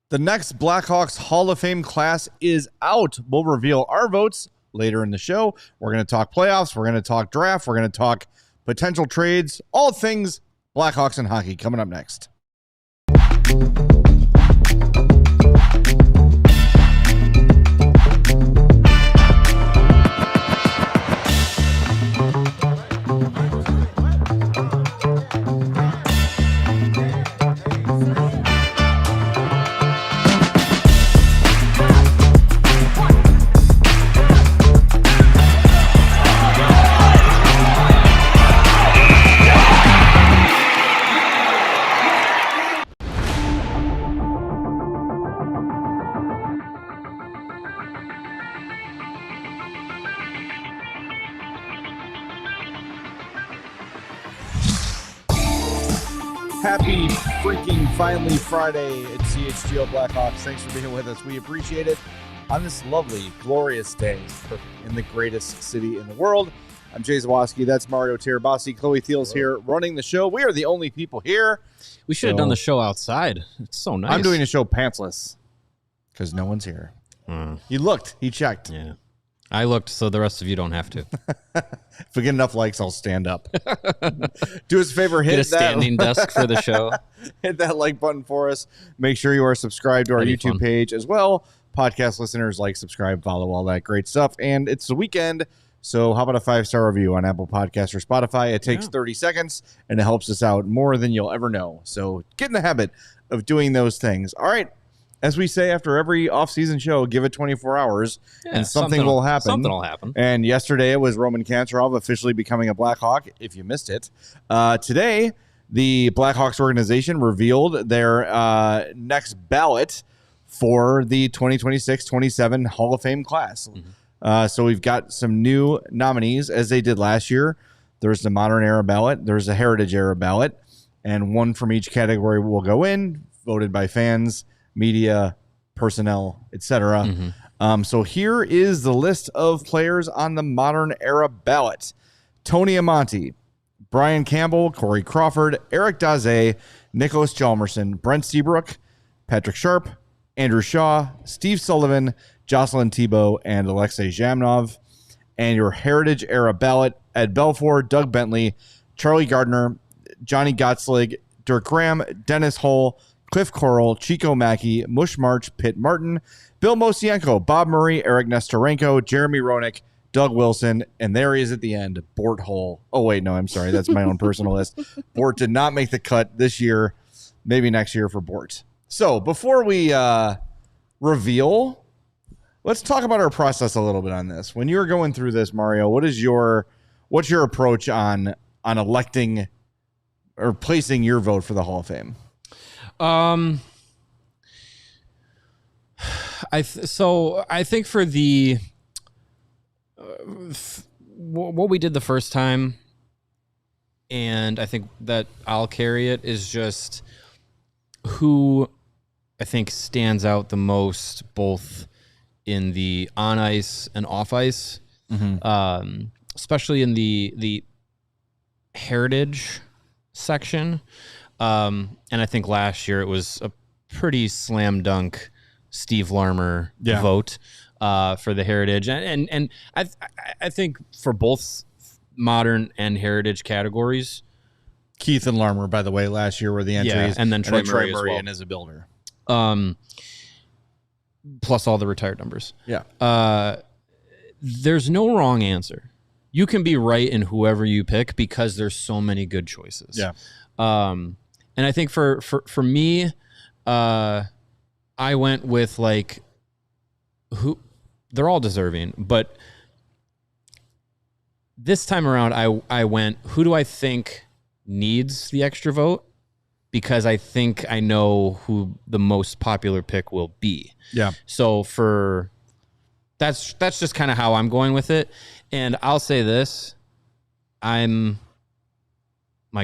The next Blackhawks Hall of Fame class is out. We'll reveal our votes later in the show. We're going to talk playoffs. We're going to talk draft. We're going to talk potential trades. All things Blackhawks and hockey coming up next. Happy freaking finally Friday at CHGO Blackhawks. Thanks for being with us. We appreciate it on this lovely, glorious day in the greatest city in the world. I'm Jay Zawaski. That's Mario Tirabassi. Chloe Thiel's here running the show. We are the only people here. We should have done the show outside. It's so nice. I'm doing a show pantsless because no one's here. He looked. He checked. Yeah. I looked, so the rest of you don't have to. If we get enough likes, I'll stand up. Do us a favor, hit Get a standing desk for the show. Hit that like button for us. Make sure you are subscribed to our YouTube page as well. Podcast listeners, like, subscribe, follow, all that great stuff. And it's the weekend, so how about a 5-star review on Apple Podcasts or Spotify? It takes 30 seconds, and it helps us out more than you'll ever know. So get in the habit of doing those things. All right. As we say after every off-season show, give it 24 hours, and something will happen. Something will happen. And yesterday it was Roman Kantarov officially becoming a Blackhawk, if you missed it. Today, the Blackhawks organization revealed their next ballot for the 2026-27 Hall of Fame class. So we've got some new nominees, as they did last year. There's the Modern Era ballot. There's a Heritage Era ballot. And one from each category will go in, voted by fans, media, personnel, etc. So here is the list of players on the Modern Era ballot. Tony Amonte, Brian Campbell, Corey Crawford, Eric Daze, Nicholas Hjalmarsson, Brent Seabrook, Patrick Sharp, Andrew Shaw, Steve Sullivan, Jocelyn Thibault, and Alexei Zhamnov. And your Heritage Era ballot, Ed Belfour, Doug Bentley, Charlie Gardner, Johnny Gottslig, Dirk Graham, Dennis Hull, Cliff Coral, Chico Mackey, Mush March, Pitt Martin, Bill Mosienko, Bob Murray, Eric Nestorenko, Jeremy Roenick, Doug Wilson, and there he is at the end, Bort Hull. Oh, wait, no, I'm sorry. That's my own personal list. Bort did not make the cut this year. Maybe next year for Bort. So before we reveal, let's talk about our process a little bit on this. When you're going through this, Mario, what's your approach on electing or placing your vote for the Hall of Fame? I think for the what we did the first time, and I think that I'll carry it, is just who I think stands out the most, both in the on ice and off ice, especially in the heritage section. And I think last year it was a pretty slam dunk Steve Larmer vote for the Heritage. And I think for both modern and heritage categories. Keith and Larmer, by the way, last year were the entries. Yeah, and then Troy Murray as well. and as a builder. Plus all the retired numbers. Yeah. There's no wrong answer. You can be right in whoever you pick because there's so many good choices. Yeah. And I think for me, I went with who they're all deserving, but this time around I went, who do I think needs the extra vote? Because I think I know who the most popular pick will be. Yeah. So that's just kind of how I'm going with it. And I'll say this, my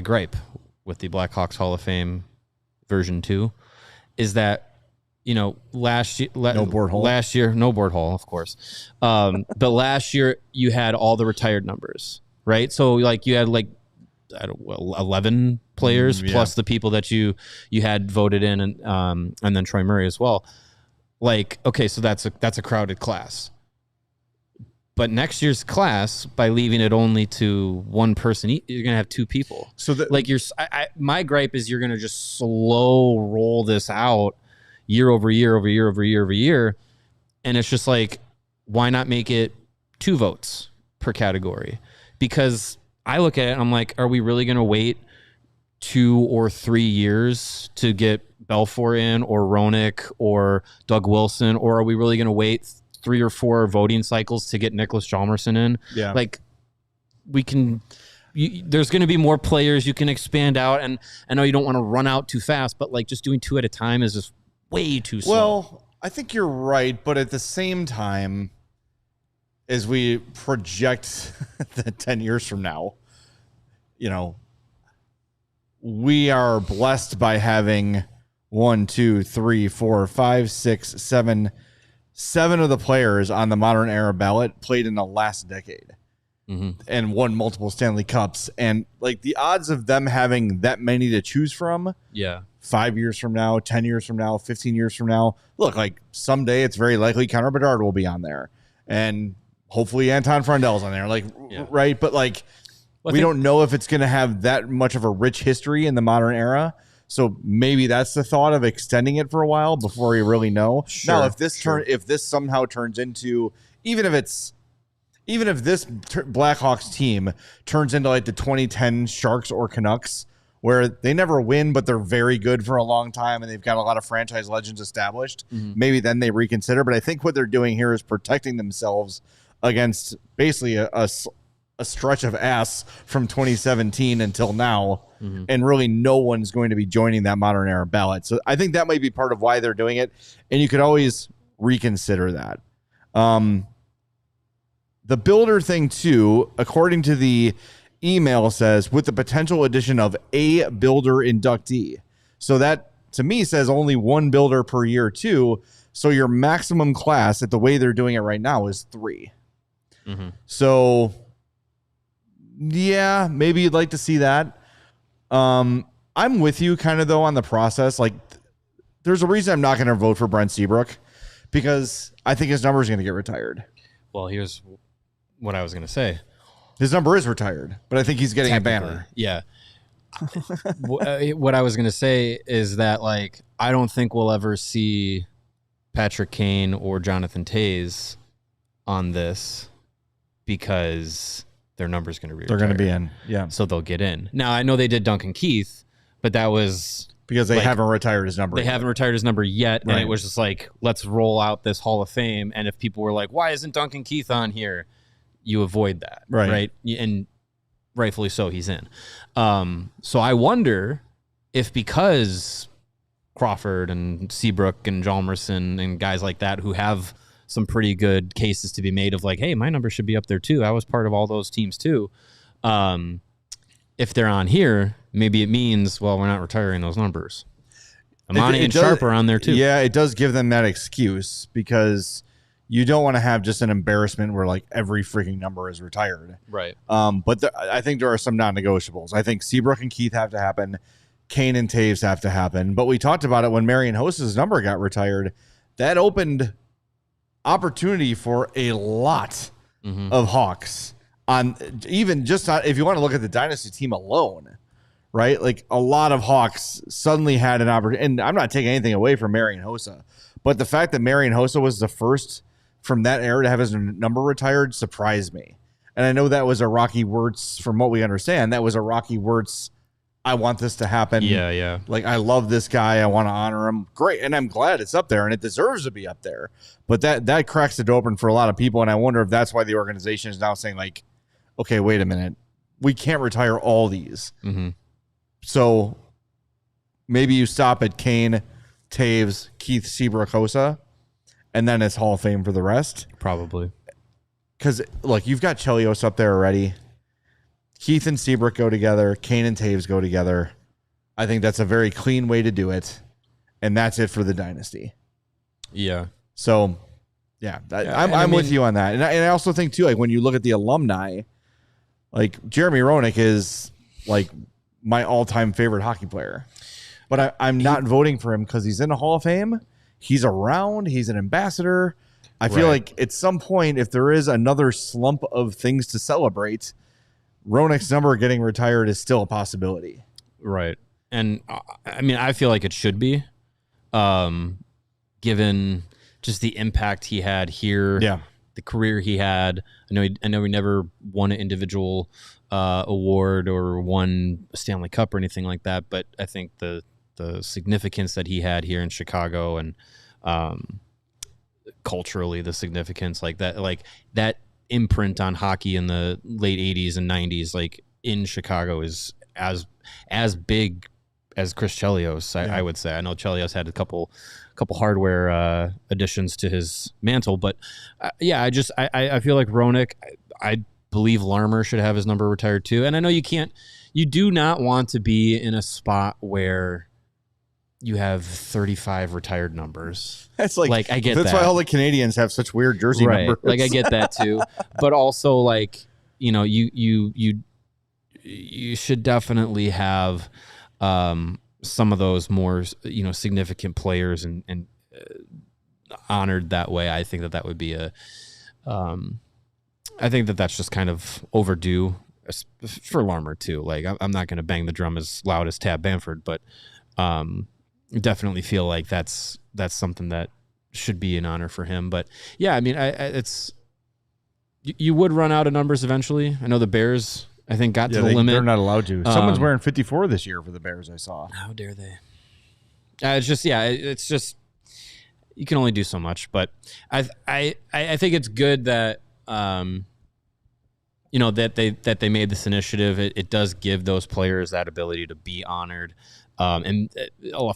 gripe with the Blackhawks Hall of Fame version 2 is that, last year, no board hole. Last year, no board hole, of course. But last year you had all the retired numbers, right? So you had 11 players plus the people that you had voted in, and then Troy Murray as well. Like, okay, so that's a crowded class. But next year's class, by leaving it only to one person, you're gonna have two people. So my gripe is you're gonna just slow roll this out year over year over year over year over year, and it's just like, why not make it 2 votes per category? Because I look at it and I'm like, are we really gonna wait 2 or 3 years to get Belfour in, or Roenick, or Doug Wilson, or are we really gonna wait 3 or 4 voting cycles to get Nicholas Hjalmarsson in? Yeah. Like, we can, there's going to be more players you can expand out. And I know you don't want to run out too fast, but like just doing 2 at a time is just way too slow. Well, I think you're right. But at the same time, as we project the 10 years from now, you know, we are blessed by having 1, 2, 3, 4, 5, 6, 7 of the players on the modern era ballot played in the last decade and won multiple Stanley Cups. And like the odds of them having that many to choose from, 5 years from now, 10 years from now, 15 years from now, look, like someday it's very likely Connor Bedard will be on there, and hopefully Anton Frondell's on there. Like, right. But like, we don't know if it's going to have that much of a rich history in the modern era. So maybe that's the thought of extending it for a while before you really know. Sure, now, if this somehow turns into, even if this Blackhawks team turns into like the 2010 Sharks or Canucks, where they never win, but they're very good for a long time and they've got a lot of franchise legends established, maybe then they reconsider. But I think what they're doing here is protecting themselves against basically a stretch of ass from 2017 until now. And really no one's going to be joining that modern era ballot. So I think that might be part of why they're doing it. And you could always reconsider that. The builder thing too, according to the email, says with the potential addition of a builder inductee. So that to me says only 1 builder per year too. So your maximum class at the way they're doing it right now is 3. So yeah, maybe you'd like to see that. I'm with you kind of though on the process. Like there's a reason I'm not going to vote for Brent Seabrook, because I think his number is going to get retired. Well, here's what I was going to say. His number is retired, but I think he's getting a banner. Yeah. What I was going to say is that like, I don't think we'll ever see Patrick Kane or Jonathan Toews on this, because their number's going to be retired. They're going to be in. Yeah. So they'll get in. Now, I know they did Duncan Keith, but that was because they haven't retired his number. They haven't retired his number yet. Right. And it was just like, let's roll out this Hall of Fame. And if people were like, why isn't Duncan Keith on here? You avoid that. Right. And rightfully so, he's in. So I wonder if, because Crawford and Seabrook and Hjalmarsson and guys like that who have some pretty good cases to be made of like, hey, my number should be up there too. I was part of all those teams too. If they're on here, maybe it means, well, we're not retiring those numbers. Amani and Sharp are on there too. Yeah, it does give them that excuse, because you don't want to have just an embarrassment where like every freaking number is retired. Right. But I think there are some non-negotiables. I think Seabrook and Keith have to happen. Kane and Toews have to happen. But we talked about it when Marian Hossa's number got retired. That opened opportunity for a lot of Hawks on, even just on, if you want to look at the dynasty team alone, right? Like a lot of Hawks suddenly had an opportunity, and I'm not taking anything away from Marian Hossa, but the fact that Marian Hossa was the first from that era to have his number retired surprised me. And I know that was a Rocky Wirtz, from what we understand, that was a Rocky Wirtz, I want this to happen. Yeah. Like, I love this guy. I want to honor him. Great. And I'm glad it's up there, and it deserves to be up there. But that cracks it open for a lot of people. And I wonder if that's why the organization is now saying, like, okay, wait a minute. We can't retire all these. So maybe you stop at Kane, Toews, Keith, Seabrook, Hossa, and then it's Hall of Fame for the rest. Probably. Because, look, you've got Chelios up there already. Keith and Seabrook go together. Kane and Toews go together. I think that's a very clean way to do it. And that's it for the dynasty. Yeah. So, yeah, I'm with you on that. And I also think, too, like when you look at the alumni, like Jeremy Roenick is like my all-time favorite hockey player. But I'm not voting for him because he's in the Hall of Fame. He's around. He's an ambassador. I feel like at some point, if there is another slump of things to celebrate, Roenick's number getting retired is still a possibility. Right. And I mean, I feel like it should be, given just the impact he had here, the career he had. I know he never won an individual award or won a Stanley Cup or anything like that, but I think the significance that he had here in Chicago and culturally the significance like that imprint on hockey in the late 80s and 90s, like in Chicago, is as big as Chris Chelios, I would say. I know Chelios had a couple hardware additions to his mantle, but I feel like Roenick, I believe Larmer should have his number retired too. And I know you do not want to be in a spot where you have 35 retired numbers. That's like I get that's why all the Canadians have such weird jersey numbers. Like I get that too, but also like you should definitely have some of those more significant players and honored that way. I think that would be I think that's just kind of overdue for Larmer too. Like I'm not going to bang the drum as loud as Tab Bamford, but definitely feel like that's something that should be an honor for him. But yeah, I mean, it's you would run out of numbers eventually. I know the Bears, I think, got to the limit. They're not allowed to. Someone's wearing 54 this year for the Bears, I saw. How dare they? It's just you can only do so much. But I think it's good that that they made this initiative. It does give those players that ability to be honored. And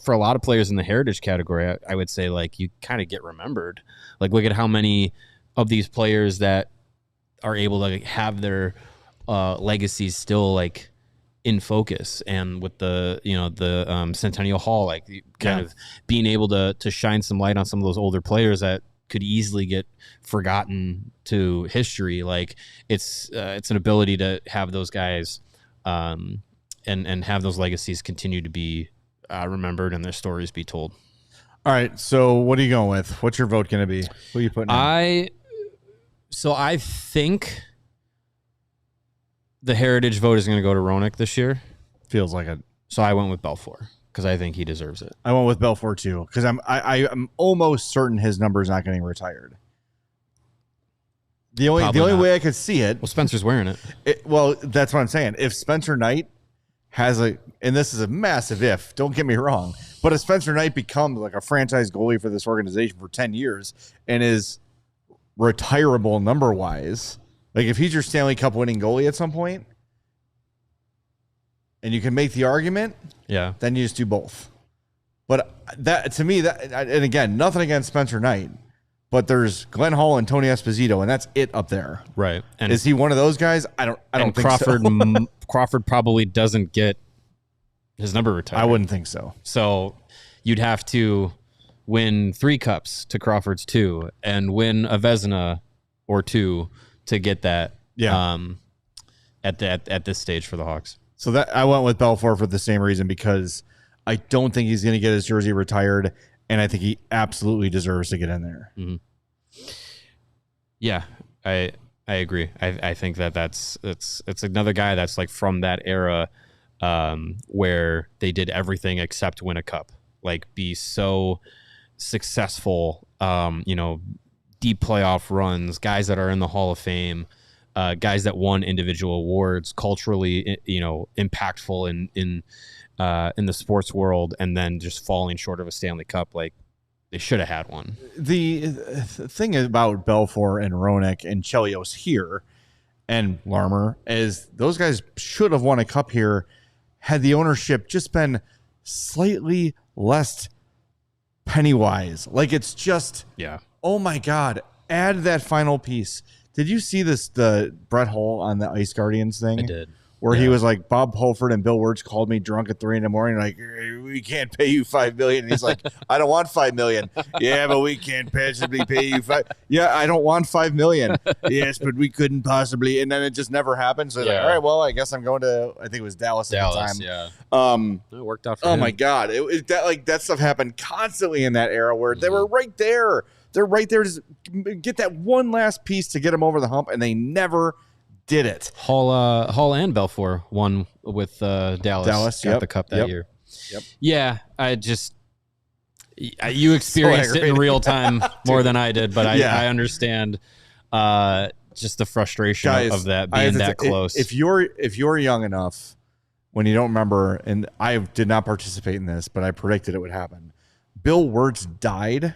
for a lot of players in the heritage category, I would say like you kind of get remembered. Like look at how many of these players that are able to have their legacies still like in focus, and with the Centennial Hall, like kind of being able to shine some light on some of those older players that could easily get forgotten to history. Like it's an ability to have those guys and have those legacies continue to be remembered and their stories be told. All right, so what are you going with? What's your vote going to be? Who are you putting in? I think the heritage vote is going to go to Roenick this year. Feels like it. So I went with Belfour because I think he deserves it. I went with Belfour too because I'm almost certain his number is not getting retired. The only way I could see it. Well, Spencer's wearing it. Well, that's what I'm saying. If Spencer Knight has and this is a massive if, don't get me wrong, but if Spencer Knight becomes like a franchise goalie for this organization for 10 years and is retirable number wise, like if he's your Stanley Cup winning goalie at some point and you can make the argument, then you just do both. But that, to me, and again, nothing against Spencer Knight, but there's Glenn Hall and Tony Esposito, and that's it up there. Right. And is he one of those guys? I don't think Crawford, so. Crawford probably doesn't get his number retired. I wouldn't think so. So you'd have to win 3 cups to Crawford's 2 and win a Vezina or 2 to get that at this stage for the Hawks. So that I went with Belfour for the same reason, because I don't think he's going to get his jersey retired, and I think he absolutely deserves to get in there. Mm-hmm. Yeah, I agree. I think it's another guy that's like from that era where they did everything except win a cup, like be so successful, deep playoff runs, guys that are in the Hall of Fame, guys that won individual awards, culturally, impactful in the sports world, and then just falling short of a Stanley Cup. Like they should have had one. The thing about Belfour and Roenick and Chelios here and Larmer is those guys should have won a cup here had the ownership just been slightly less penny-wise. Like it's just, oh my God, add that final piece. Did you see the Brett Hull on the Ice Guardians thing? I did. where he was like, Bob Holford and Bill Wirtz called me drunk at 3 a.m. like, we can't pay you $5 million. And he's like, I don't want $5 million. Yeah, but we can't possibly pay you Yeah, I don't want $5 million. Yes, but we couldn't possibly. And then it just never happened. So like, all right, well, I guess I'm going to, I think it was Dallas at the time. Yeah. It worked out for him. My God. That stuff happened constantly in that era where they were right there. They're right there to get that one last piece to get them over the hump, and they never did it. Hall and Belfour won with Dallas. Got the cup that year. Yep. Yeah, you experienced it in real time more than I did, but I understand just the frustration of that being that close. If you're young enough when you don't remember, and I did not participate in this, but I predicted it would happen. Bill Wirtz died.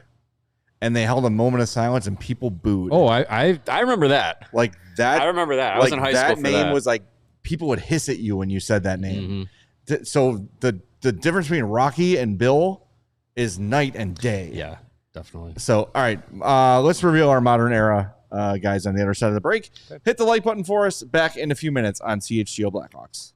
And they held a moment of silence, and people booed. Oh, I remember that. Like that. I remember that. I was in high school for that. That name was like, people would hiss at you when you said that name. Mm-hmm. So the difference between Rocky and Bill is night and day. Yeah, definitely. So, all right, let's reveal our modern era guys on the other side of the break. Okay. Hit the like button for us. Back in a few minutes on CHGO Blackhawks.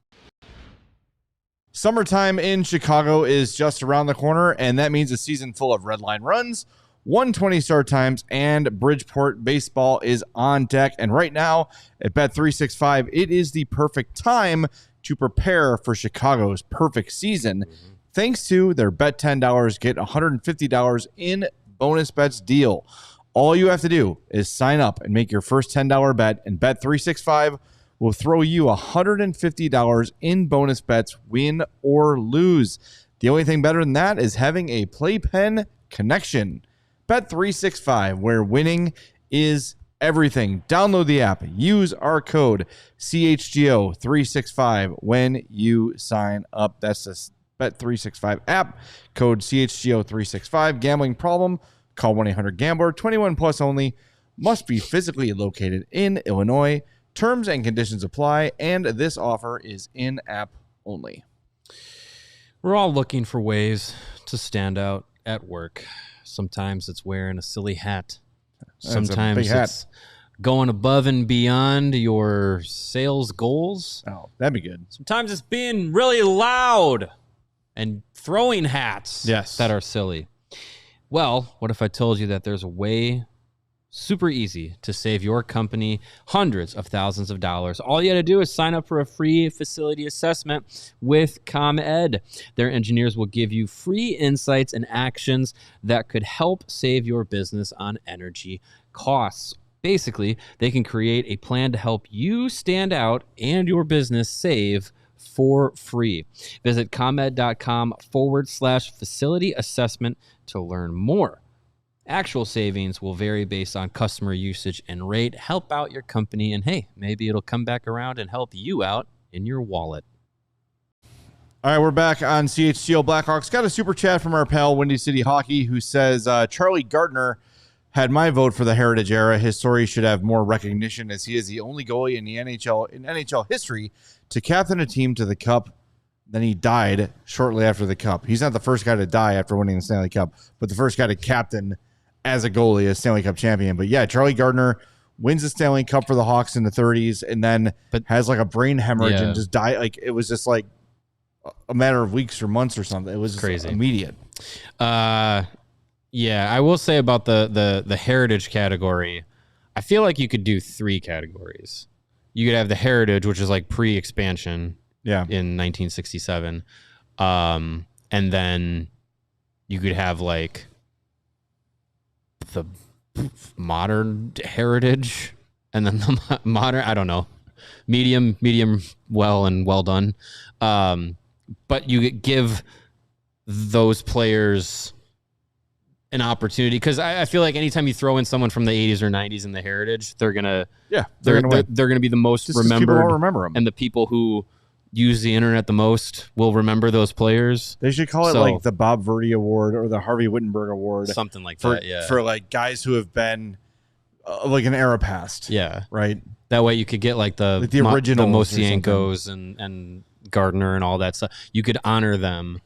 Summertime in Chicago is just around the corner, and that means a season full of red line runs, 120 start times, and Bridgeport baseball is on deck. And right now at Bet365, it is the perfect time to prepare for Chicago's perfect season. Mm-hmm. Thanks to their Bet $10, get $150 in bonus bets deal. All you have to do is sign up and make your first $10 bet, and Bet365 will throw you $150 in bonus bets, win or lose. The only thing better than that is having a playpen connection. Bet365, where winning is everything. Download the app. Use our code CHGO365 when you sign up. That's the Bet365 app. Code CHGO365. Gambling problem? Call 1-800-GAMBLER. 21 plus only. Must be physically located in Illinois. Terms and conditions apply, and this offer is in-app only. We're all looking for ways to stand out at work. Sometimes it's wearing a silly hat. Sometimes it's going above and beyond your sales goals. Oh, that'd be good. Sometimes it's being really loud and throwing hats that are silly. Well, what if I told you that there's a way super easy to save your company hundreds of thousands of dollars? All you got to do is sign up for a free facility assessment with ComEd. Their engineers will give you free insights and actions that could help save your business on energy costs. Basically, they can create a plan to help you stand out and your business save for free. Visit ComEd.com/facility assessment to learn more. Actual savings will vary based on customer usage and rate. Help out your company, and hey, maybe it'll come back around and help you out in your wallet. All right, we're back on CHGO Blackhawks. Got a super chat from our pal, Windy City Hockey, who says, Charlie Gardner had my vote for the Heritage era. His story should have more recognition, as he is the only goalie in the NHL history to captain a team to the Cup. Then he died shortly after the Cup. He's not the first guy to die after winning the Stanley Cup, but the first guy to captain as a goalie, a Stanley Cup champion. But yeah, Charlie Gardner wins the Stanley Cup for the Hawks in the 30s, and then has like a brain hemorrhage and just die. Like, it was just like a matter of weeks or months or something. It was crazy, immediate. Yeah, I will say about the heritage category, I feel like you could do 3 categories. You could have the heritage, which is like pre-expansion, in 1967, and then you could have like the modern heritage, and then the modern, I don't know, medium well and well done. But you give those players an opportunity, because I feel like anytime you throw in someone from the 80s or 90s in the heritage, they're gonna be the most remembered. People will remember them, and the people who use the internet the most will remember those players. They should call it like the Bob Verdi Award or the Harvey Wittenberg Award, something like that. Yeah, for like guys who have been like an era past. Yeah, right. That way you could get like the original, the Mosiankos and Gardner and all that stuff. You could honor them.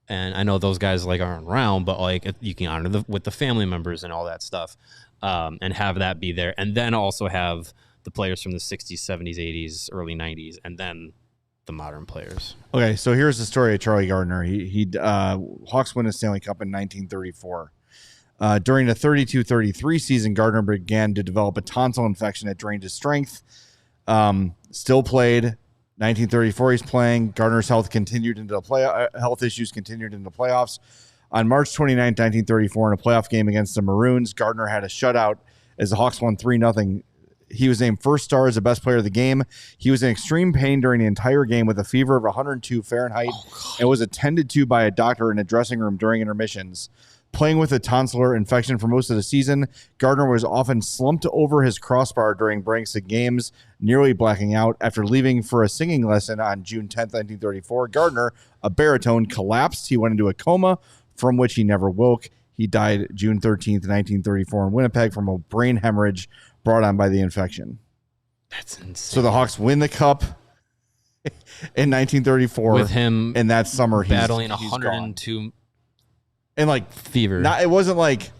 And I know those guys like aren't around, but like you can honor with the family members and all that stuff, and have that be there, and then also have the players from the 60s, 70s, 80s, early 90s, and then the modern players. Okay, so here's the story of Charlie Gardner. Hawks win a Stanley Cup in 1934. During the 32-33 season, Gardner began to develop a tonsil infection that drained his strength. Still played. 1934, he's playing. Gardner's health issues continued into the playoffs. On March 29, 1934, in a playoff game against the Maroons, Gardner had a shutout as the Hawks won 3-0. He was named first star as the best player of the game. He was in extreme pain during the entire game with a fever of 102 Fahrenheit and was attended to by a doctor in a dressing room during intermissions. Playing with a tonsillar infection for most of the season, Gardner was often slumped over his crossbar during breaks of games, nearly blacking out. After leaving for a singing lesson on June 10, 1934, Gardner, a baritone, collapsed. He went into a coma from which he never woke. He died June 13, 1934 in Winnipeg from a brain hemorrhage brought on by the infection. That's insane. So the Hawks win the cup in 1934. With him in that summer, battling he's 102 gone. And like fever. It wasn't like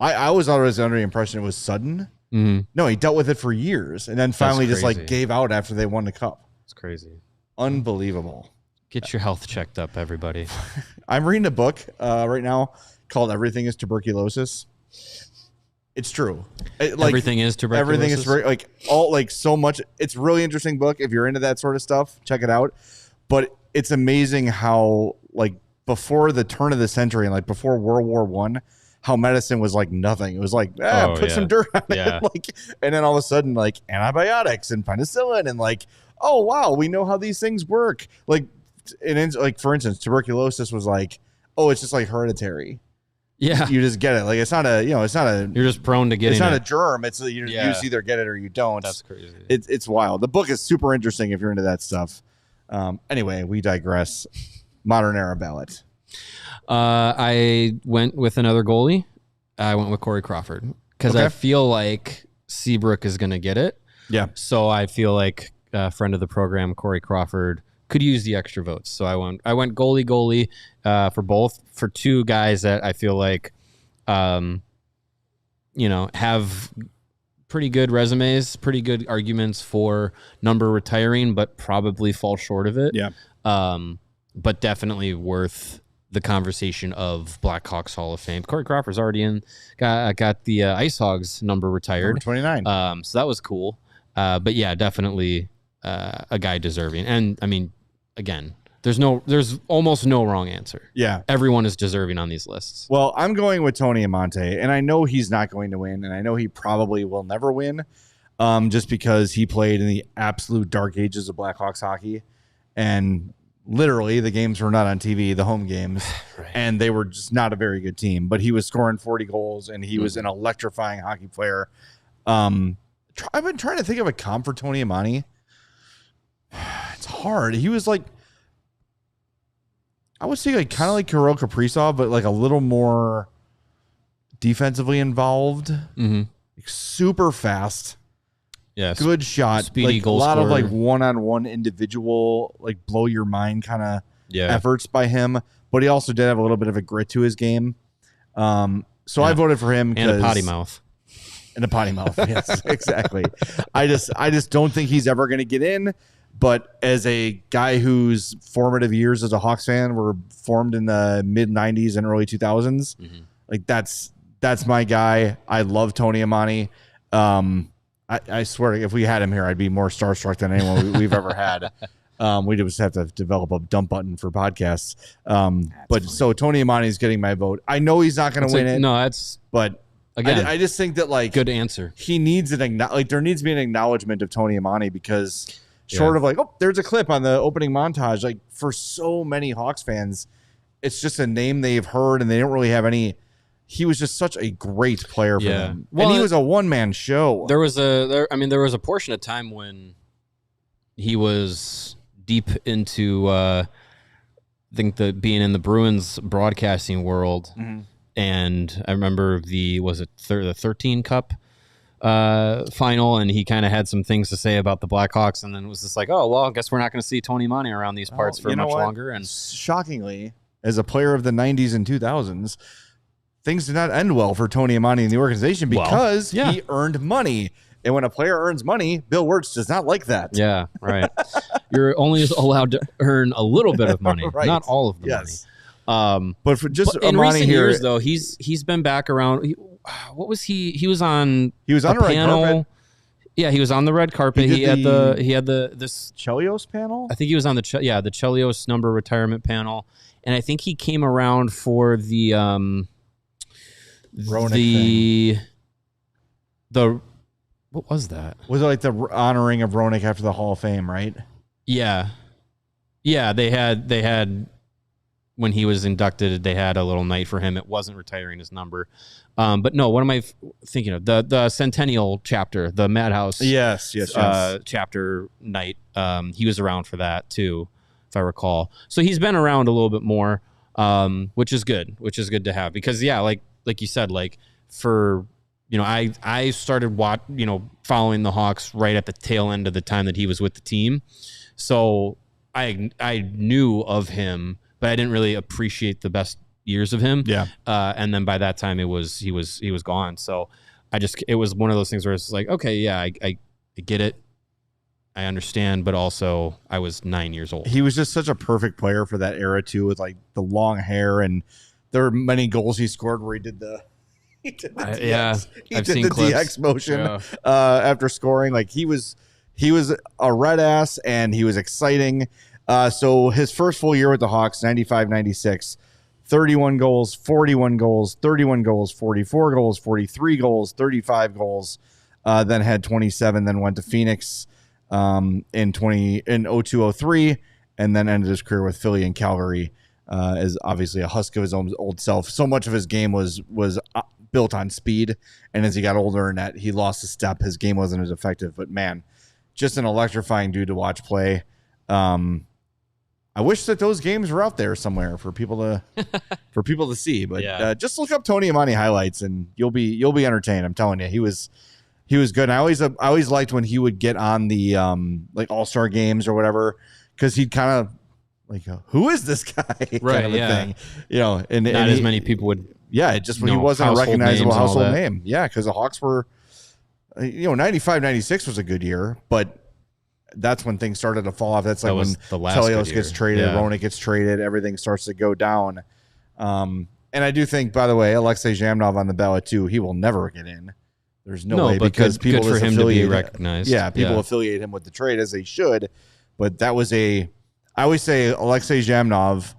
I was always under the impression it was sudden. Mm-hmm. No, he dealt with it for years, and then finally just like crazy. gave out after they won the cup. It's crazy. Unbelievable. Get your health checked up, everybody. I'm reading a book right now called "Everything Is Tuberculosis." It's true. Everything is tuberculosis. Everything is so much. It's a really interesting book. If you're into that sort of stuff, check it out. But it's amazing how like before the turn of the century and like before World War I, how medicine was like nothing. It was like put some dirt on it, like, and then all of a sudden like antibiotics and penicillin and like, oh wow, we know how these things work. Like, and like for instance, tuberculosis was like, oh, it's just like hereditary. Yeah, you just get it. Like it's not a. You're just prone to getting. It's not a germ. It's you just either get it or you don't. That's crazy. It's wild. The book is super interesting if you're into that stuff. Anyway, we digress. Modern era ballot. I went with another goalie. I went with Corey Crawford because I feel like Seabrook is going to get it. Yeah. So I feel like a friend of the program, Corey Crawford, could use the extra votes. So I went goalie for two guys that I feel like, have pretty good resumes, pretty good arguments for number retiring, but probably fall short of it. Yeah. But definitely worth the conversation of Blackhawks Hall of Fame. Corey Crawford's already got the Ice Hogs number retired. Number 29. So that was cool. But yeah, definitely a guy deserving. And I mean, again, there's almost no wrong answer. Yeah. Everyone is deserving on these lists. Well, I'm going with Tony Amonte, and I know he's not going to win, and I know he probably will never win, just because he played in the absolute dark ages of Blackhawks hockey, and literally the games were not on TV, the home games, right. And they were just not a very good team, but he was scoring 40 goals, and he was an electrifying hockey player. I've been trying to think of a comp for Tony Amonte. It's hard. He was like, I would say like kind of like Kirill Kaprizov, but like a little more defensively involved. Mm-hmm. Like super fast. Yes. Good shot. Speedy like goal a lot scorer. of like one-on-one individual, like blow your mind kind of efforts by him. But he also did have a little bit of a grit to his game. So I voted for him. And a potty mouth. And a potty mouth. Yes, exactly. I just don't think he's ever going to get in. But as a guy whose formative years as a Hawks fan were formed in the mid 90s and early 2000s, like that's my guy. I love Tony Amonte. I swear, if we had him here, I'd be more starstruck than anyone we've ever had. We just have to develop a dump button for podcasts. But so Tony Amonte is getting my vote. I know he's not going to win it. No, that's but again, I just think that like good answer. He needs there needs to be an acknowledgement of Tony Amonte because. Short of like, oh, there's a clip on the opening montage. Like for so many Hawks fans, it's just a name they've heard and they don't really have any. He was just such a great player for them. Well, and he was a one-man show. There was a portion of time when he was deep into I think being in the Bruins broadcasting world. Mm-hmm. And I remember the 13 Cup final, and he kind of had some things to say about the Blackhawks, and then it was just like, oh well, I guess we're not going to see Tony Amonte around these parts for much longer. And shockingly, as a player of the 90s and 2000s, things did not end well for Tony Amonte in the organization because he earned money And when a player earns money, Bill Wirtz does not like that. Yeah, right. You're only allowed to earn a little bit of money, Right. not all of the money. But for just in Amani recent here, years, though, he's been back around. What was he? He was on. He was on a the red panel. carpet. Yeah, he was on the red carpet. He had this Chelios panel. I think he was on the Chelios number retirement panel, and I think he came around for the what was that? Was it like the honoring of Roenick after the Hall of Fame, right? Yeah. They had when he was inducted, they had a little night for him. It wasn't retiring his number. But no, what am I thinking of? The Centennial chapter, the Madhouse Yes. chapter night. He was around for that too, if I recall. So he's been around a little bit more, which is good to have because like you said, like for, I started following the Hawks right at the tail end of the time that he was with the team. So I knew of him, but I didn't really appreciate the best years of him. Yeah. And then by that time he was gone. So it was one of those things where it's like, okay, yeah, I get it. I understand, but also I was 9 years old. He was just such a perfect player for that era too, with like the long hair, and there were many goals he scored where he did the DX. Yeah, I've seen clips. DX motion after scoring. Like he was a red ass, and he was exciting. So his first full year with the Hawks, 95-96, 31 goals, 41 goals, 31 goals, 44 goals, 43 goals, 35 goals. Then had 27. Then went to Phoenix in 02-03, and then ended his career with Philly and Calgary. As obviously a husk of his own old self. So much of his game was built on speed, and as he got older and that he lost a step, his game wasn't as effective. But man, just an electrifying dude to watch play. I wish that those games were out there somewhere for people to see. But just look up Tony Amani highlights, and you'll be entertained. I'm telling you, he was good. And I always liked when he would get on the like All-Star games or whatever, because he'd kind of like, who is this guy? Right. Kind of a thing. And not as many people would. Yeah, he wasn't a recognizable household name. Yeah, because the Hawks were, 95-96 was a good year, but that's when things started to fall off. That's like when Chelios gets traded, Roenick gets traded, everything starts to go down. And I do think, by the way, Alexei Zhamnov on the ballot too. He will never get in. There's no way, because people good for him to be recognized. Yeah, people affiliate him with the trade, as they should. But that was I always say Alexei Zhamnov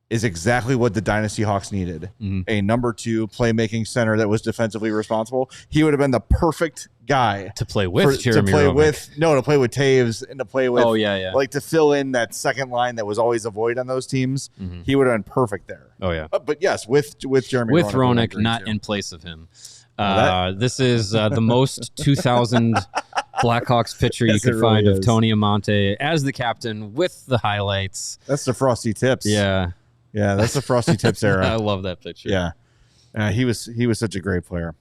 is exactly what the Dynasty Hawks needed. Mm-hmm. A number 2 playmaking center that was defensively responsible. He would have been the perfect guy to play with to play with Taves, and to play with like to fill in that second line that was always a void on those teams. Mm-hmm. He would have been perfect there. Oh yeah. But yes, with Jeremy Roenick not in place of him. This is the most 2000 Blackhawks picture you could find of Tony Amante as the captain with the highlights. That's the Frosty Tips. Yeah, that's the Frosty Tips era. I love that picture. Yeah, he was such a great player,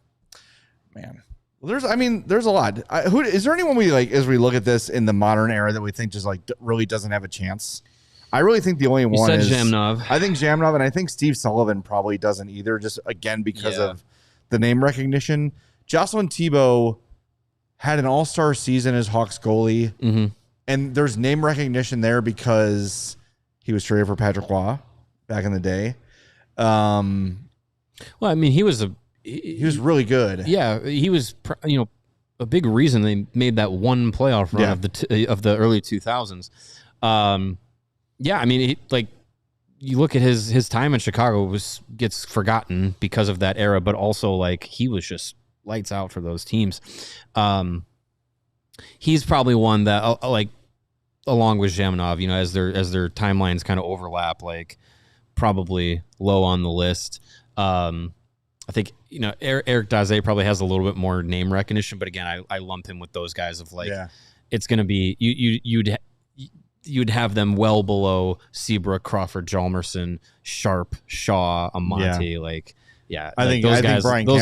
man. Well, there's a lot. Who is there anyone we like as we look at this in the modern era that we think just like really doesn't have a chance? I really think the only one is Zhamnov. I think Zhamnov, and I think Steve Sullivan probably doesn't either. Just again because of the name recognition. Jocelyn Thibault had an all-star season as Hawks goalie, and there's name recognition there because he was traded for Patrick Roy back in the day. Well, I mean, he was really good. Yeah, he was a big reason they made that one playoff run of the early 2000s. I mean, you look at his time in Chicago gets forgotten because of that era, but also like he was just lights out for those teams. He's probably one that like along with Zhamnov, as their timelines kind of overlap, like probably low on the list. I think Eric Daze probably has a little bit more name recognition, but again, I lump him with those guys of like it's going to be you'd have them well below Seabrook, Crawford, Jalmerson, Sharp, Shaw, Amante. I think those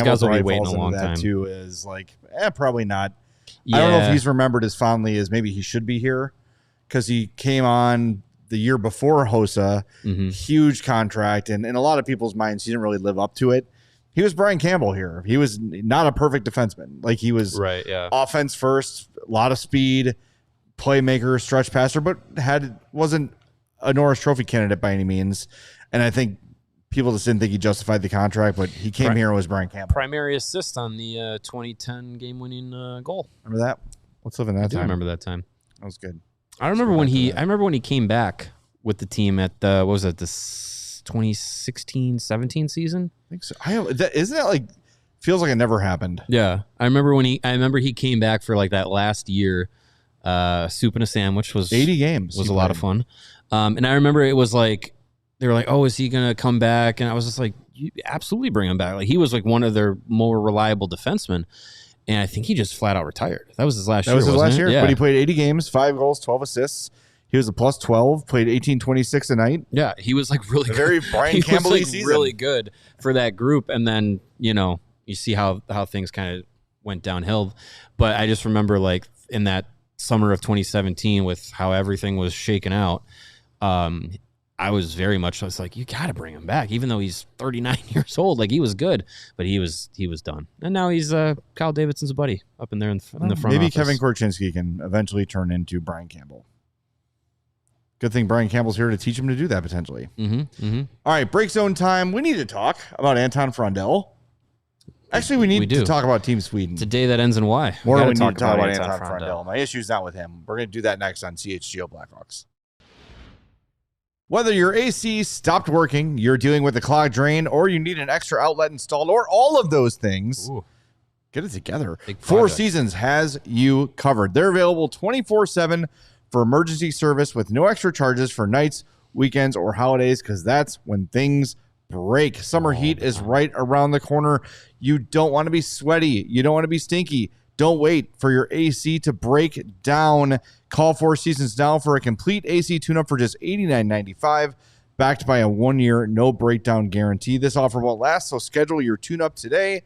guys will be waiting a long time too. Is like probably not. I don't know if he's remembered as fondly as maybe he should be here, because he came on the year before Hossa, huge contract, and in a lot of people's minds, he didn't really live up to it. He was Brian Campbell here. He was not a perfect defenseman. Like, he was right. Yeah. offense first, a lot of speed, playmaker, stretch passer, but wasn't a Norris Trophy candidate by any means. And I think people just didn't think he justified the contract, but he came here and was Brian Campbell. Primary assist on the 2010 game-winning goal. Remember that? Let's live in that time. I remember that time. That was good. I remember when he came back with the team at the, what was it, the 2016-17 season? I think so. Isn't that like, feels like it never happened. Yeah. I remember he came back for like that last year. Soup and a Sandwich was 80 games. Was a lot of fun. And I remember it was like, they were like, oh, is he going to come back? And I was just like, you absolutely bring him back. Like, he was like one of their more reliable defensemen. And I think he just flat out retired. That was his last year. That was his last year, yeah. But he played 80 games, 5 goals, 12 assists. He was a plus 12, played 18-26 a night. Yeah, he was like really good. Very Brian Campbell season. Really good for that group. And then, you see how things kind of went downhill. But I just remember, like, in that summer of 2017 with how everything was shaken out, I was like, you got to bring him back, even though he's 39 years old. Like, he was good, but he was done. And now he's Kyle Davidson's buddy up in there in the front maybe office. Kevin Korchinski can eventually turn into Brian Campbell. Good thing Brian Campbell's here to teach him to do that potentially. All right, break zone time. We need to talk about Anton Frondell. Actually, we need to talk about Team Sweden. It's a day that ends in Y. More we need to talk about Anton Frondell. My issue's not with him. We're going to do that next on CHGO Blackhawks. Whether your AC stopped working, you're dealing with a clogged drain, or you need an extra outlet installed, or all of those things, get it together. Four Seasons has you covered. They're available 24/7 for emergency service with no extra charges for nights, weekends, or holidays, because that's when things break. Summer heat is right around the corner. You don't want to be sweaty. You don't want to be stinky. Don't wait for your AC to break down. Call Four Seasons now for a complete AC tune-up for just $89.95, backed by a 1-year no-breakdown guarantee. This offer won't last, so schedule your tune-up today.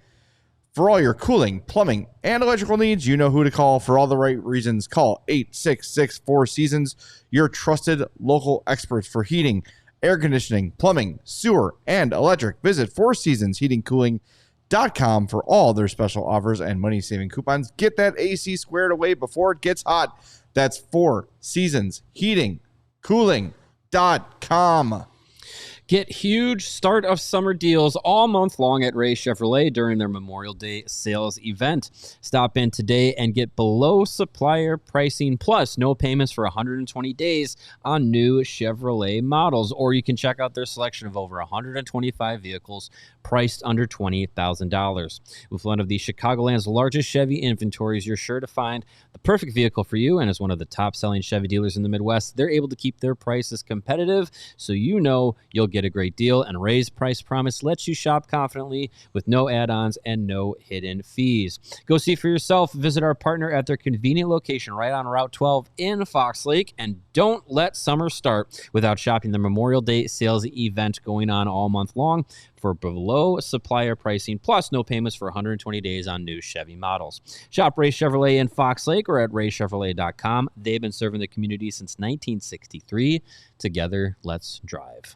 For all your cooling, plumbing, and electrical needs, you know who to call. For all the right reasons, call 866-4Seasons, your trusted local experts for heating, air conditioning, plumbing, sewer, and electric. Visit fourseasonsheatingcooling.com for all their special offers and money-saving coupons. Get that AC squared away before it gets hot. That's fourseasonsheatingcooling.com. Get huge start of summer deals all month long at Ray Chevrolet during their Memorial Day sales event. Stop in today and get below supplier pricing plus no payments for 120 days on new Chevrolet models. Or you can check out their selection of over 125 vehicles priced under $20,000. With one of the Chicagoland's largest Chevy inventories, you're sure to find the perfect vehicle for you. And as one of the top-selling Chevy dealers in the Midwest, they're able to keep their prices competitive, so you know you'll get a great deal. And Ray's Price Promise lets you shop confidently with no add-ons and no hidden fees. Go see for yourself. Visit our partner at their convenient location right on Route 12 in Fox Lake. And don't let summer start without shopping the Memorial Day sales event going on all month long for below supplier pricing plus no payments for 120 days on new Chevy models. Shop Ray Chevrolet in Fox Lake or at raychevrolet.com. They've been serving the community since 1963. Together, let's drive.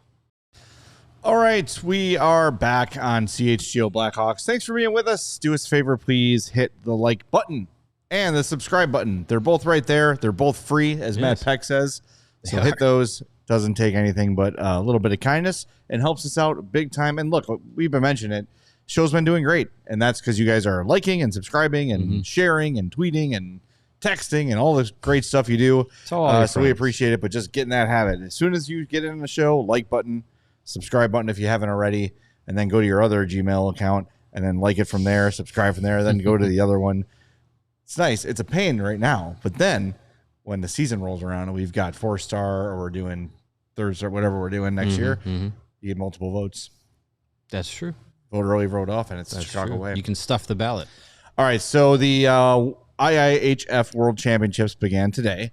All right, we are back on CHGO Blackhawks. Thanks for being with us. Do us a favor, please hit the like button and the subscribe button. They're both right there. They're both free, as Matt Peck says. So hit those. Doesn't take anything but a little bit of kindness and helps us out big time. And look, we've been mentioning it. Show's been doing great. And that's because you guys are liking and subscribing and sharing and tweeting and texting and all this great stuff you do. So we appreciate it. But just get in that habit. As soon as you get in the show, like button, subscribe button if you haven't already, and then go to your other Gmail account and then like it from there, subscribe from there, then go to the other one. It's nice. It's a pain right now. But then when the season rolls around and we've got 4-star or we're doing Thursday or whatever we're doing next year, you get multiple votes. That's true. Vote early, vote often. It's the Chicago way. You can stuff the ballot. All right. So the IIHF World Championships began today.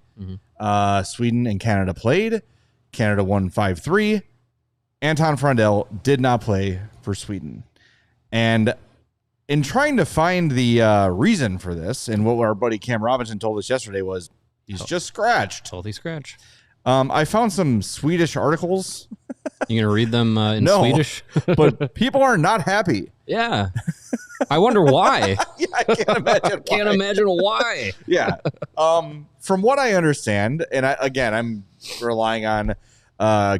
Sweden and Canada played. Canada won 5-3. Anton Frondell did not play for Sweden. And in trying to find the reason for this, and what our buddy Cam Robinson told us yesterday was he's just scratched. Healthy scratch. I found some Swedish articles. You gonna read them in No. Swedish? But people are not happy. Yeah. I wonder why. Yeah, I can't imagine. Can't imagine why. Yeah. From what I understand, and I'm relying on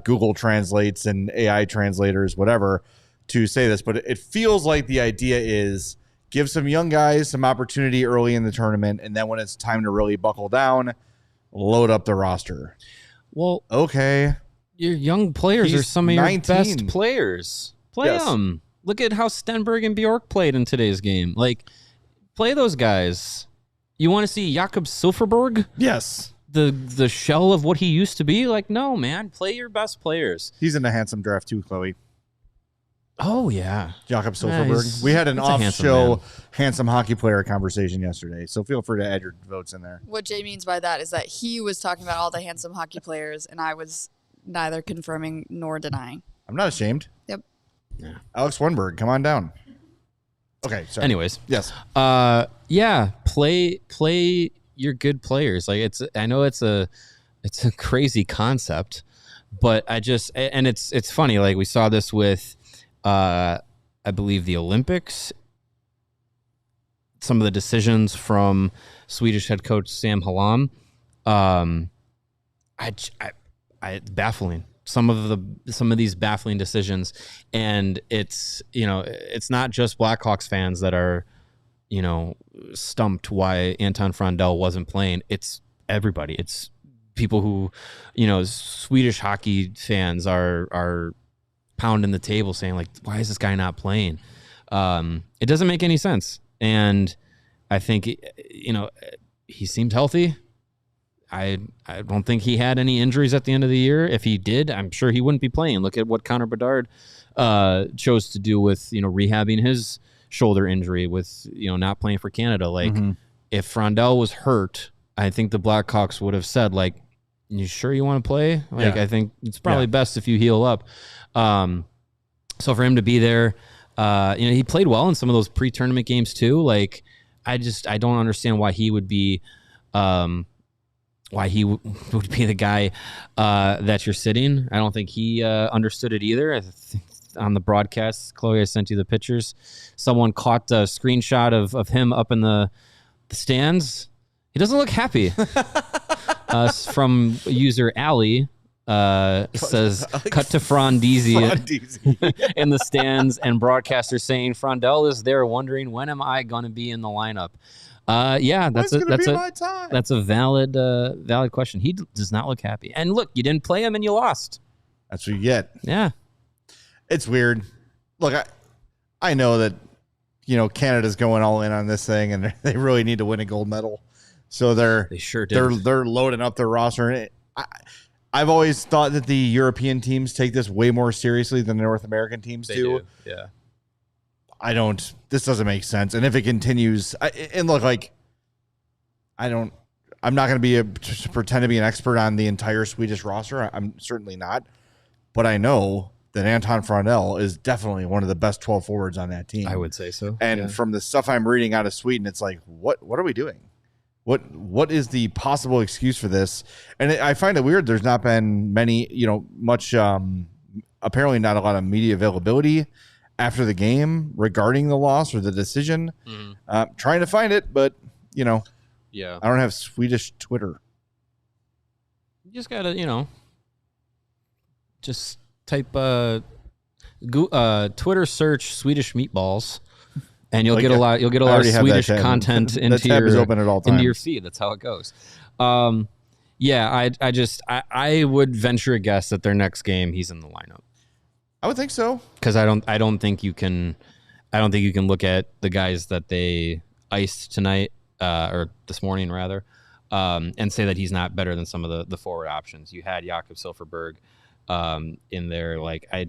Google Translates and AI translators, whatever, to say this, but it feels like the idea is give some young guys some opportunity early in the tournament, and then when it's time to really buckle down, load up the roster. Well, okay. Your young players are some of your 19. best players. Play them. Look at how Stenberg and Bjork played in today's game. Like, play those guys. You want to see Jakob Silfverberg? Yes. The shell of what he used to be? Like, no, man. Play your best players. He's in a handsome draft too, Chloe. Oh, yeah. Jakob Silfverberg. We had an off-show handsome hockey player conversation yesterday, so feel free to add your votes in there. What Jay means by that is that he was talking about all the handsome hockey players, and I was neither confirming nor denying. I'm not ashamed. Yep. Yeah. Alex Wenberg, come on down. Okay, sorry. Anyways. Yes. Yeah, play your good players. Like I know it's a crazy concept, but it's funny. Like we saw this with I believe the Olympics. Some of the decisions from Swedish head coach Sam Hallam, baffling. Some of these baffling decisions, and it's not just Blackhawks fans that are stumped why Anton Frondell wasn't playing. It's everybody. It's people who Swedish hockey fans are pounding the table saying, like, why is this guy not playing? It doesn't make any sense. And I think, he seemed healthy. I don't think he had any injuries at the end of the year. If he did, I'm sure he wouldn't be playing. Look at what Connor Bedard chose to do with, rehabbing his shoulder injury with, not playing for Canada. Like, if Frondell was hurt, I think the Blackhawks would have said, like, you sure you want to play? Like, I think it's probably best if you heal up. So for him to be there, he played well in some of those pre-tournament games too. Like, I don't understand why he would be, would be the guy that you're sitting. I don't think he understood it either. I think on the broadcast, Chloe, I sent you the pictures. Someone caught a screenshot of him up in the stands. He doesn't look happy. From user Allie says, cut to Frondisi in the stands, and broadcaster saying, Frondell is there wondering, when am I going to be in the lineup? That's a valid question. He does not look happy. And look, you didn't play him and you lost. That's what you get. Yeah. It's weird. Look, I know that, Canada's going all in on this thing and they really need to win a gold medal. So they sure did. They're loading up their roster. I've always thought that the European teams take this way more seriously than the North American teams do. Yeah. This doesn't make sense. And if it continues, I'm not going to pretend to be an expert on the entire Swedish roster. I'm certainly not, but I know that Anton Frondell is definitely one of the best 12 forwards on that team. I would say so. And from the stuff I'm reading out of Sweden, it's like, what are we doing? What is the possible excuse for this? And I find it weird. There's not been much, apparently not a lot of media availability after the game regarding the loss or the decision. Trying to find it, but I don't have Swedish Twitter. You just gotta, just type Twitter search Swedish meatballs, and you'll get a lot of Swedish content into your feed. That's how it goes. I would venture a guess that their next game he's in the lineup. I would think so, because I don't think you can look at the guys that they iced tonight or this morning rather, and say that he's not better than some of the forward options. You had Jakob Silfverberg in there. Like, I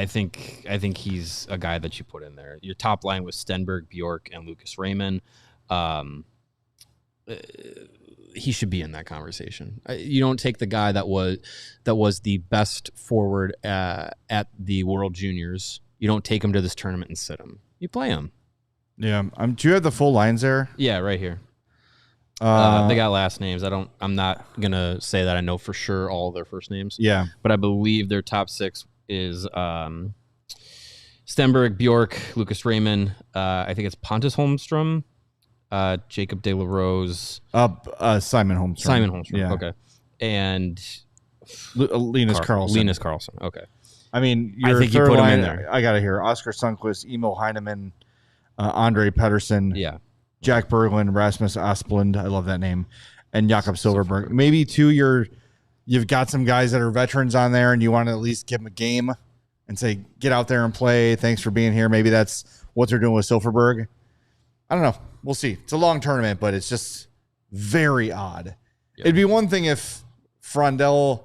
think he's a guy that you put in there. Your top line was Stenberg, Bjork, and Lucas Raymond. He should be in that conversation. You don't take the guy that was the best forward at the World Juniors. You don't take him to this tournament and sit him. You play him. Yeah. Do you have the full lines there? Yeah, right here. They got last names. I'm not gonna say that I know for sure all their first names. Yeah, but I believe their top 6 is Stenberg, Bjork, Lucas Raymond. I think it's Pontus Holmstrom, Jacob De La Rose, Simon Holmstrom. Simon Holmstrom. Yeah. Okay, and Linus Karlsson. Linus Karlsson. Okay. I mean, I think you put him in there. I got it here. Oscar Sundqvist, Emil Heineman, Andre Pedersen. Yeah. Jack Berglund, Rasmus Asplund. I love that name. And Jakob Silverberg. Maybe too, you've got some guys that are veterans on there and you want to at least give them a game and say, get out there and play. Thanks for being here. Maybe that's what they're doing with Silverberg. I don't know. We'll see. It's a long tournament, but it's just very odd. Yep. It'd be one thing if Frondell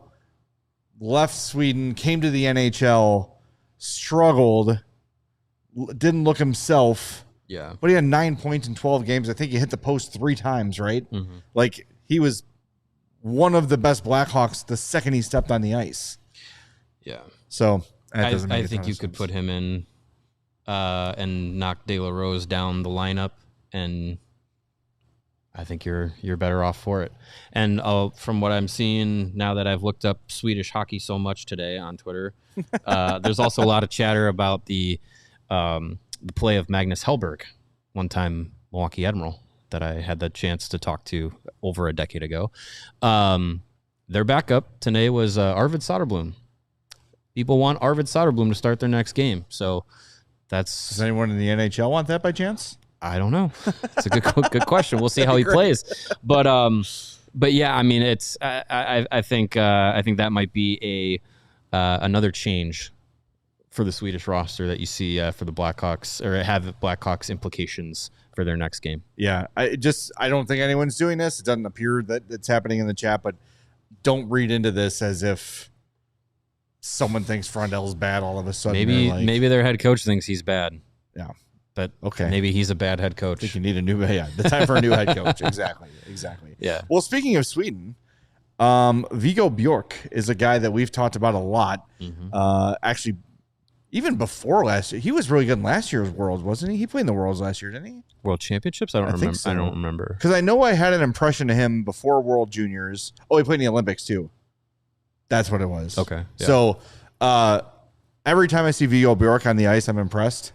left Sweden, came to the NHL, struggled, didn't look himself. Yeah. But he had 9 points in 12 games. I think he hit the post 3 times, right? Mm-hmm. Like, he was one of the best Blackhawks the second he stepped on the ice. Yeah. So, I think you could put him in and knock De La Rose down the lineup, and I think you're better off for it. And from what I'm seeing now that I've looked up Swedish hockey so much today on Twitter, there's also a lot of chatter about the play of Magnus Hellberg, one-time Milwaukee Admiral that I had the chance to talk to over a decade ago. Their backup today was Arvid Soderblom. People want Arvid Soderblom to start their next game, so that's. Does anyone in the NHL want that by chance? I don't know. It's a good question. We'll see how he plays. But yeah, I mean, it's. I think that might be another change for the Swedish roster that you see for the Blackhawks, or have Blackhawks implications for their next game. Yeah, I don't think anyone's doing this. It doesn't appear that it's happening in the chat, but don't read into this as if someone thinks Frondell's bad all of a sudden. Maybe their head coach thinks he's bad. Yeah. But okay, maybe he's a bad head coach. I think you need the time for a new head coach. Exactly. Yeah. Well, speaking of Sweden, Viggo Bjorck is a guy that we've talked about a lot. Mm-hmm. Actually, even before last year, he was really good in last year's Worlds, wasn't he? He played in the Worlds last year, didn't he? World Championships? I don't remember. So. I don't remember. Because I know I had an impression of him before World Juniors. Oh, he played in the Olympics too. That's what it was. Okay. Yeah. So every time I see Viggo Bjorck on the ice, I'm impressed.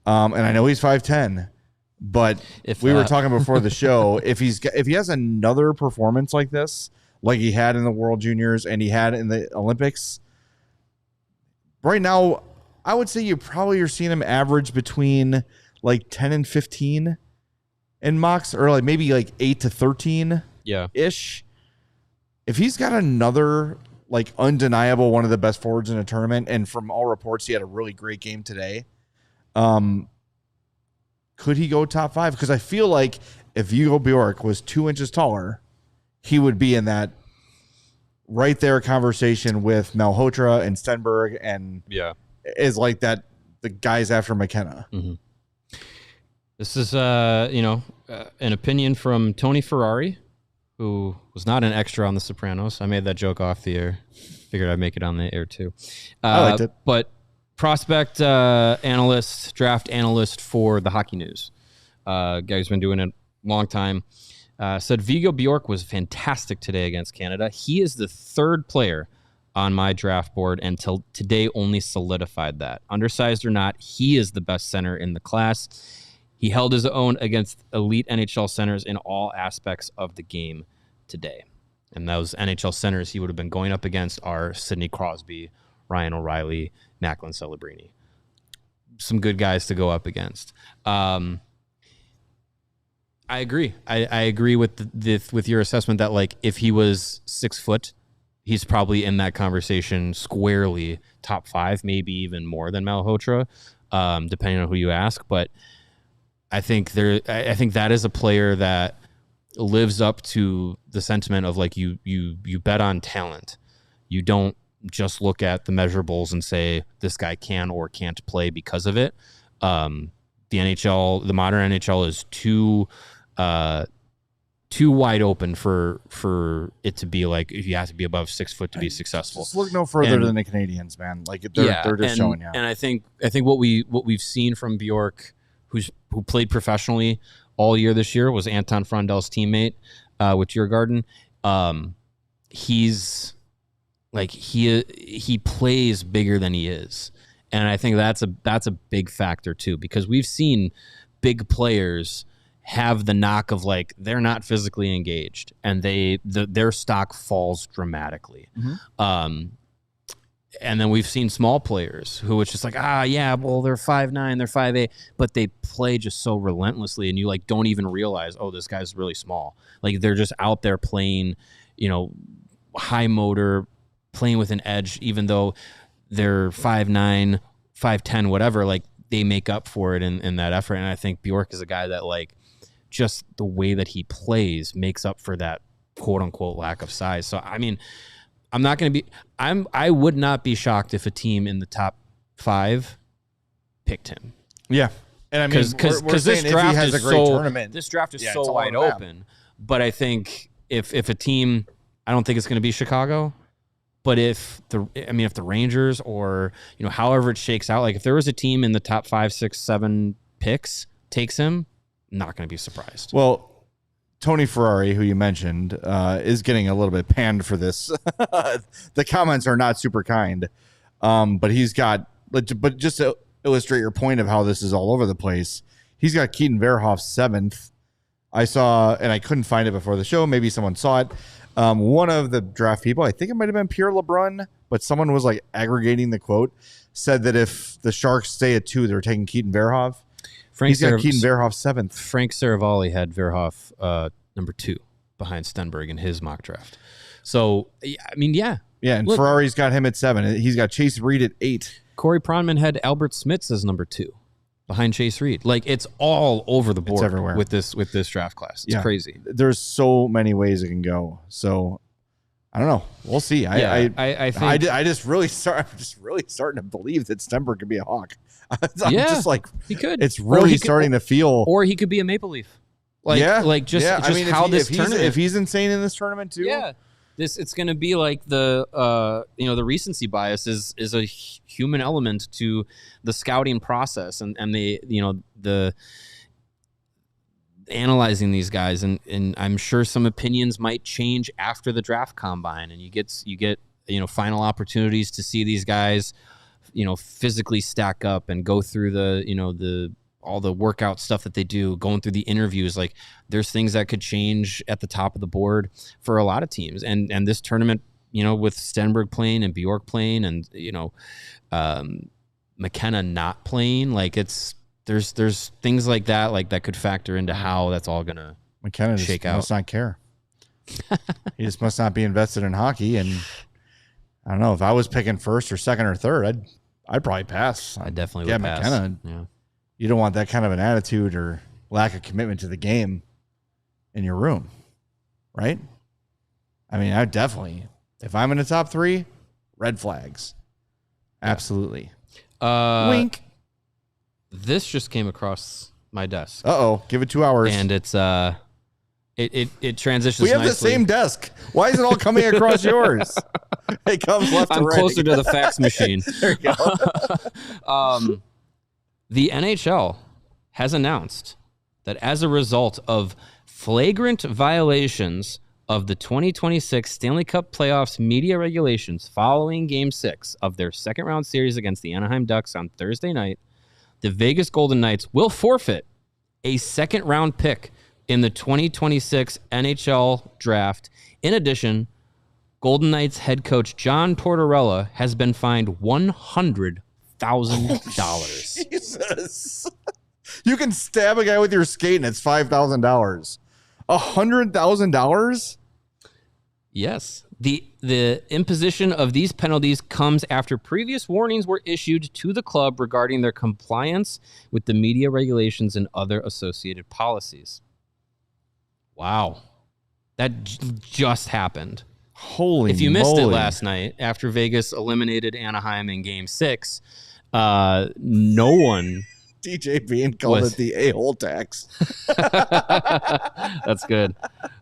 And I know he's 5'10", but if we were talking before the show, if he has another performance like this, like he had in the World Juniors and he had in the Olympics, right now, I would say you probably are seeing him average between like 10 and 15 in mocks, or like maybe like 8 to 13 ish. If he's got another like undeniable one of the best forwards in a tournament, and from all reports, he had a really great game today. Could he go top 5? Because I feel like if Viggo Bjorck was 2 inches taller, he would be in that right there conversation with Malhotra and Stenberg, and is like that the guys after McKenna. Mm-hmm. This is an opinion from Tony Ferrari, who was not an extra on The Sopranos. I made that joke off the air. Figured I'd make it on the air too. I liked it, but. Prospect analyst, draft analyst for the Hockey News. Guy who's been doing it a long time. Said Viggo Bjorck was fantastic today against Canada. He is the 3rd player on my draft board, and till today only solidified that. Undersized or not, he is the best center in the class. He held his own against elite NHL centers in all aspects of the game today. And those NHL centers he would have been going up against are Sidney Crosby, Ryan O'Reilly, Macklin Celebrini. Some good guys to go up against. I agree. I agree with your assessment that, like, if he was 6 foot, he's probably in that conversation squarely top 5, maybe even more than Malhotra, depending on who you ask. But I think that is a player that lives up to the sentiment of, like, you bet on talent. You don't just look at the measurables and say this guy can or can't play because of it. The modern NHL is too wide open for it to be like you have to be above 6 foot to be successful. Just look no further than the Canadians, man. Like they're just showing you. And I think what we've seen from Bjork, who played professionally, all year this year was Anton Frondell's teammate with Diergarten. He's like he plays bigger than he is, and I think that's a big factor too, because we've seen big players have the knock of like they're not physically engaged and their stock falls dramatically. And then we've seen small players who it's just like, yeah, well, they're 5'9", they're 5'8", but they play just so relentlessly, and you like don't even realize, oh, this guy's really small. Like they're just out there playing, high motor, playing with an edge, even though they're 5'9", 5'10", whatever. Like they make up for it in that effort. And I think Bjorck is a guy that like just the way that he plays makes up for that quote unquote lack of size. So I mean, I would not be shocked if a team in the top 5 picked him. Yeah. And I mean, because this draft has a great tournament. This draft is so wide open. But I think if a team, I don't think it's going to be Chicago, but if the Rangers or, however it shakes out, like if there was a team in the top 5, 6, 7 picks takes him, not going to be surprised. Well, Tony Ferrari, who you mentioned, is getting a little bit panned for this. The comments are not super kind, but but just to illustrate your point of how this is all over the place, he's got Keaton Verhoff 7th. I saw, and I couldn't find it before the show. Maybe someone saw it. One of the draft people, I think it might have been Pierre LeBrun, but someone was like aggregating the quote, said that if the Sharks stay at 2, they're taking Keaton Verhoff. He's got Keaton Verhoff 7th. Frank Saravalli had Verhoff number 2 behind Stenberg in his mock draft. So, I mean, yeah. Yeah, and Ferrari's got him at 7. He's got Chase Reed at 8. Corey Pronman had Albert Smits as number 2 behind Chase Reed. Like, it's all over the board. It's everywhere. with this draft class. It's crazy. There's so many ways it can go. So, I don't know. We'll see. I think I'm just really starting to believe that Stenberg could be a Hawk. I'm just like, he could. It's really starting to feel, or he could be a Maple Leaf. If he's insane in this tournament too. Yeah, it's going to be like the recency bias is a human element to the scouting process and the analyzing these guys, and I'm sure some opinions might change after the draft combine, and you get final opportunities to see these guys physically stack up and go through the all the workout stuff that they do, going through the interviews. Like there's things that could change at the top of the board for a lot of teams, and this tournament, with Stenberg playing and Bjorck playing and McKenna not playing, like there's things like that could factor into how that's all gonna McKenna shake out. Must not care. He just must not be invested in hockey. And I don't know, if I was picking first or second or third, I'd probably pass. I definitely would pass. McKenna. Yeah. You don't want that kind of an attitude or lack of commitment to the game in your room, right? I mean, I definitely, if I'm in the top 3, red flags. Absolutely. Wink. This just came across my desk. Uh-oh. Give it 2 hours. And it's it transitions. We have nicely. the same desk. Why is it all coming across yours? It comes left to right. I'm closer to the fax machine. There you go. The NHL has announced that as a result of flagrant violations of the 2026 Stanley Cup Playoffs media regulations following Game 6 of their second-round series against the Anaheim Ducks on Thursday night, the Vegas Golden Knights will forfeit a second-round pick in the 2026 NHL Draft. In addition, Golden Knights head coach John Tortorella has been fined $100,000. Jesus. You can stab a guy with your skate and it's $5,000. $100,000? Yes. The imposition of these penalties comes after previous warnings were issued to the club regarding their compliance with the media regulations and other associated policies. Wow. That just happened. Holy If you moly. missed it last night, after Vegas eliminated Anaheim in Game 6, no one... DJ Bean called it the a-hole tax. That's good.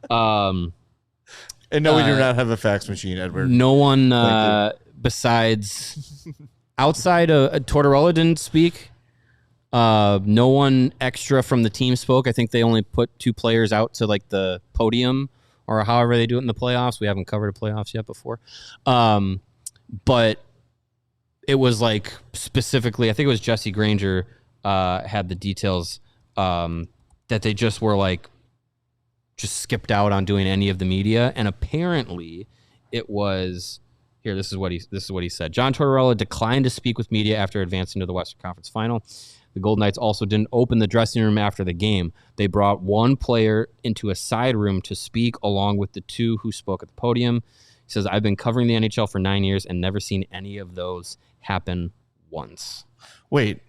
And no, we do not have a fax machine, Edward. No one besides outside of Tortorella didn't speak. No one extra from the team spoke. I think they only put 2 players out to like the podium or however they do it in the playoffs. We haven't covered the playoffs yet before. But it was like specifically, I think it was Jesse Granger had the details that they just were like, just skipped out on doing any of the media. And apparently it was here. This is what he said. John Tortorella declined to speak with media after advancing to the Western Conference Final. The Golden Knights also didn't open the dressing room after the game. They brought 1 player into a side room to speak along with the 2 who spoke at the podium. He says, I've been covering the NHL for 9 years and never seen any of those happen once. Wait,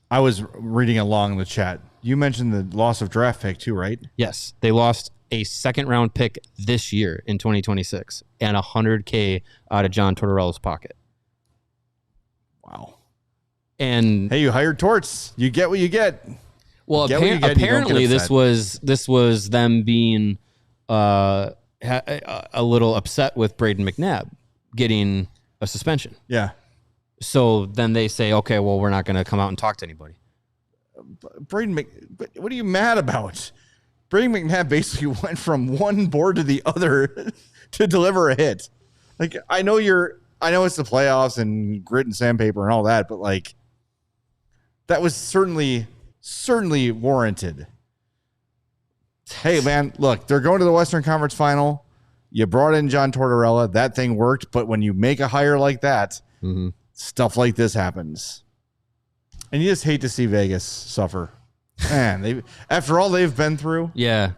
I was reading along in the chat. You mentioned the loss of draft pick too, right? Yes. They lost a 2nd-round pick this year in 2026 and $100K out of John Tortorella's pocket. Wow. And hey, you hired Torts. You get what you get. Well, apparently this was them being a little upset with Braden McNabb getting a suspension. Yeah. So then they say, okay, well, we're not going to come out and talk to anybody. What are you mad about? Braden McNabb basically went from one board to the other to deliver a hit. Like, I know it's the playoffs and grit and sandpaper and all that, but like, that was certainly warranted. Hey, man, look, they're going to the Western Conference Final. You brought in John Tortorella. That thing worked. But when you make a hire like that, stuff like this happens. And you just hate to see Vegas suffer. Man, after all they've been through. Yeah.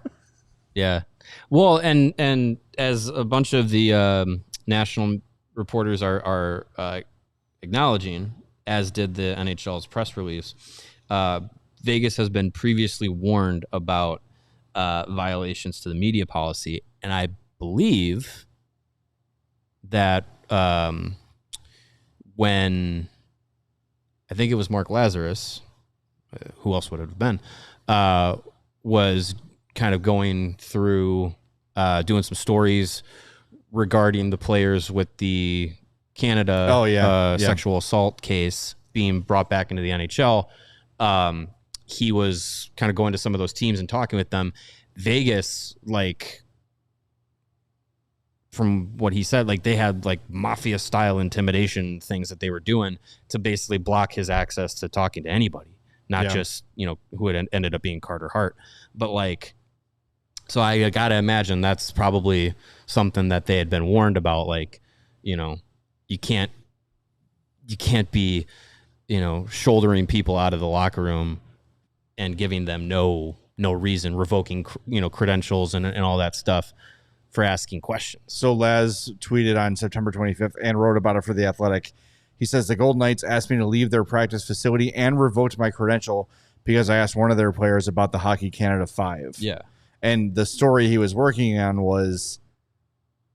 Yeah. Well, and as a bunch of the national reporters are acknowledging, as did the NHL's press release, Vegas has been previously warned about violations to the media policy. And I believe that when I think it was Mark Lazarus, who else would it have been, was kind of going through doing some stories regarding the players with the Canada sexual assault case being brought back into the NHL. He was kind of going to some of those teams and talking with them. Vegas, like, from what he said, like, they had like mafia style intimidation things that they were doing to basically block his access to talking to anybody, not just, who had ended up being Carter Hart, but like, so I got to imagine that's probably something that they had been warned about. Like, you can't be, shouldering people out of the locker room and giving them no reason, revoking, credentials and all that stuff for asking questions. So Laz tweeted on September 25th and wrote about it for The Athletic. He says, the Golden Knights asked me to leave their practice facility and revoked my credential because I asked one of their players about the Hockey Canada 5. Yeah. And the story he was working on was,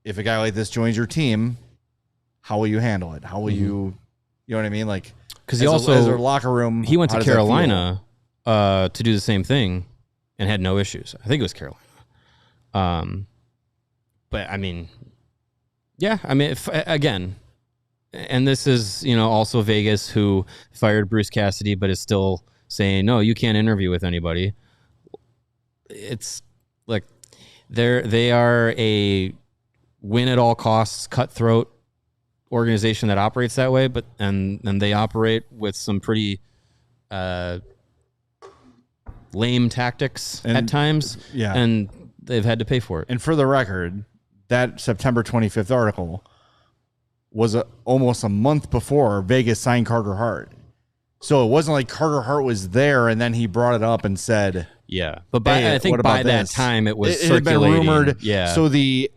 if a guy like this joins your team, how will you handle it? How will you know what I mean? Like, because he also, as a locker room, he went to Carolina to do the same thing and had no issues. I think it was Carolina. But I mean, again, and this is, also Vegas, who fired Bruce Cassidy, but is still saying, no, you can't interview with anybody. It's like they are a win at all costs, cutthroat organization that operates that way, but and they operate with some pretty lame tactics at times, and they've had to pay for it. And for the record, that September 25th article was almost a month before Vegas signed Carter Hart. So it wasn't like Carter Hart was there and then he brought it up and said, yeah. But I think by that time it was it had been rumored. Yeah. So he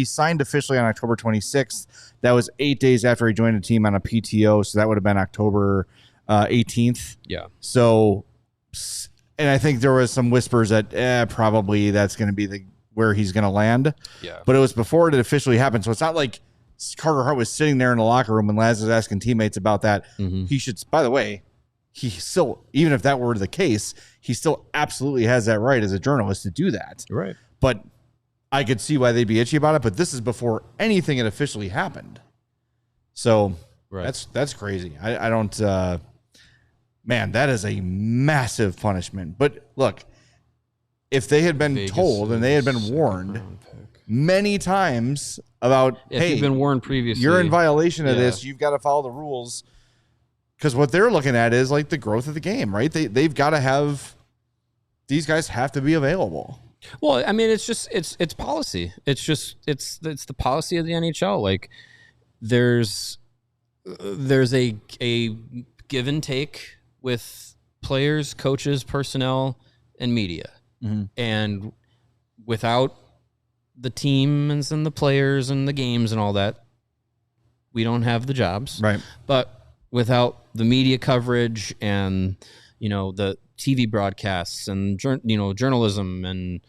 signed officially on October 26th. That was 8 days after he joined the team on a PTO. So that would have been October 18th. Yeah. So, and I think there was some whispers that probably that's going to be where he's going to land. Yeah. But it was before it officially happened. So it's not like Carter Hart was sitting there in the locker room and Laz was asking teammates about that. He should, by the way, he still, even if that were the case, he still absolutely has that right as a journalist to do that. Right. But I could see why they'd be itchy about it. But this is before anything had officially happened. So that's crazy. I don't Man, that is a massive punishment. But look, if they had been told and they had been warned many times about, hey, you've been warned previously, you're in violation of this, you've got to follow the rules. Because what they're looking at is like the growth of the game, right? They've got to have, these guys have to be available. Well, I mean, it's policy. It's the policy of the NHL. Like there's a give and take with players, coaches, personnel, and media. Mm-hmm. And without the teams and the players and the games and all that, we don't have the jobs. Right. But without the media coverage and, the TV broadcasts and, journalism and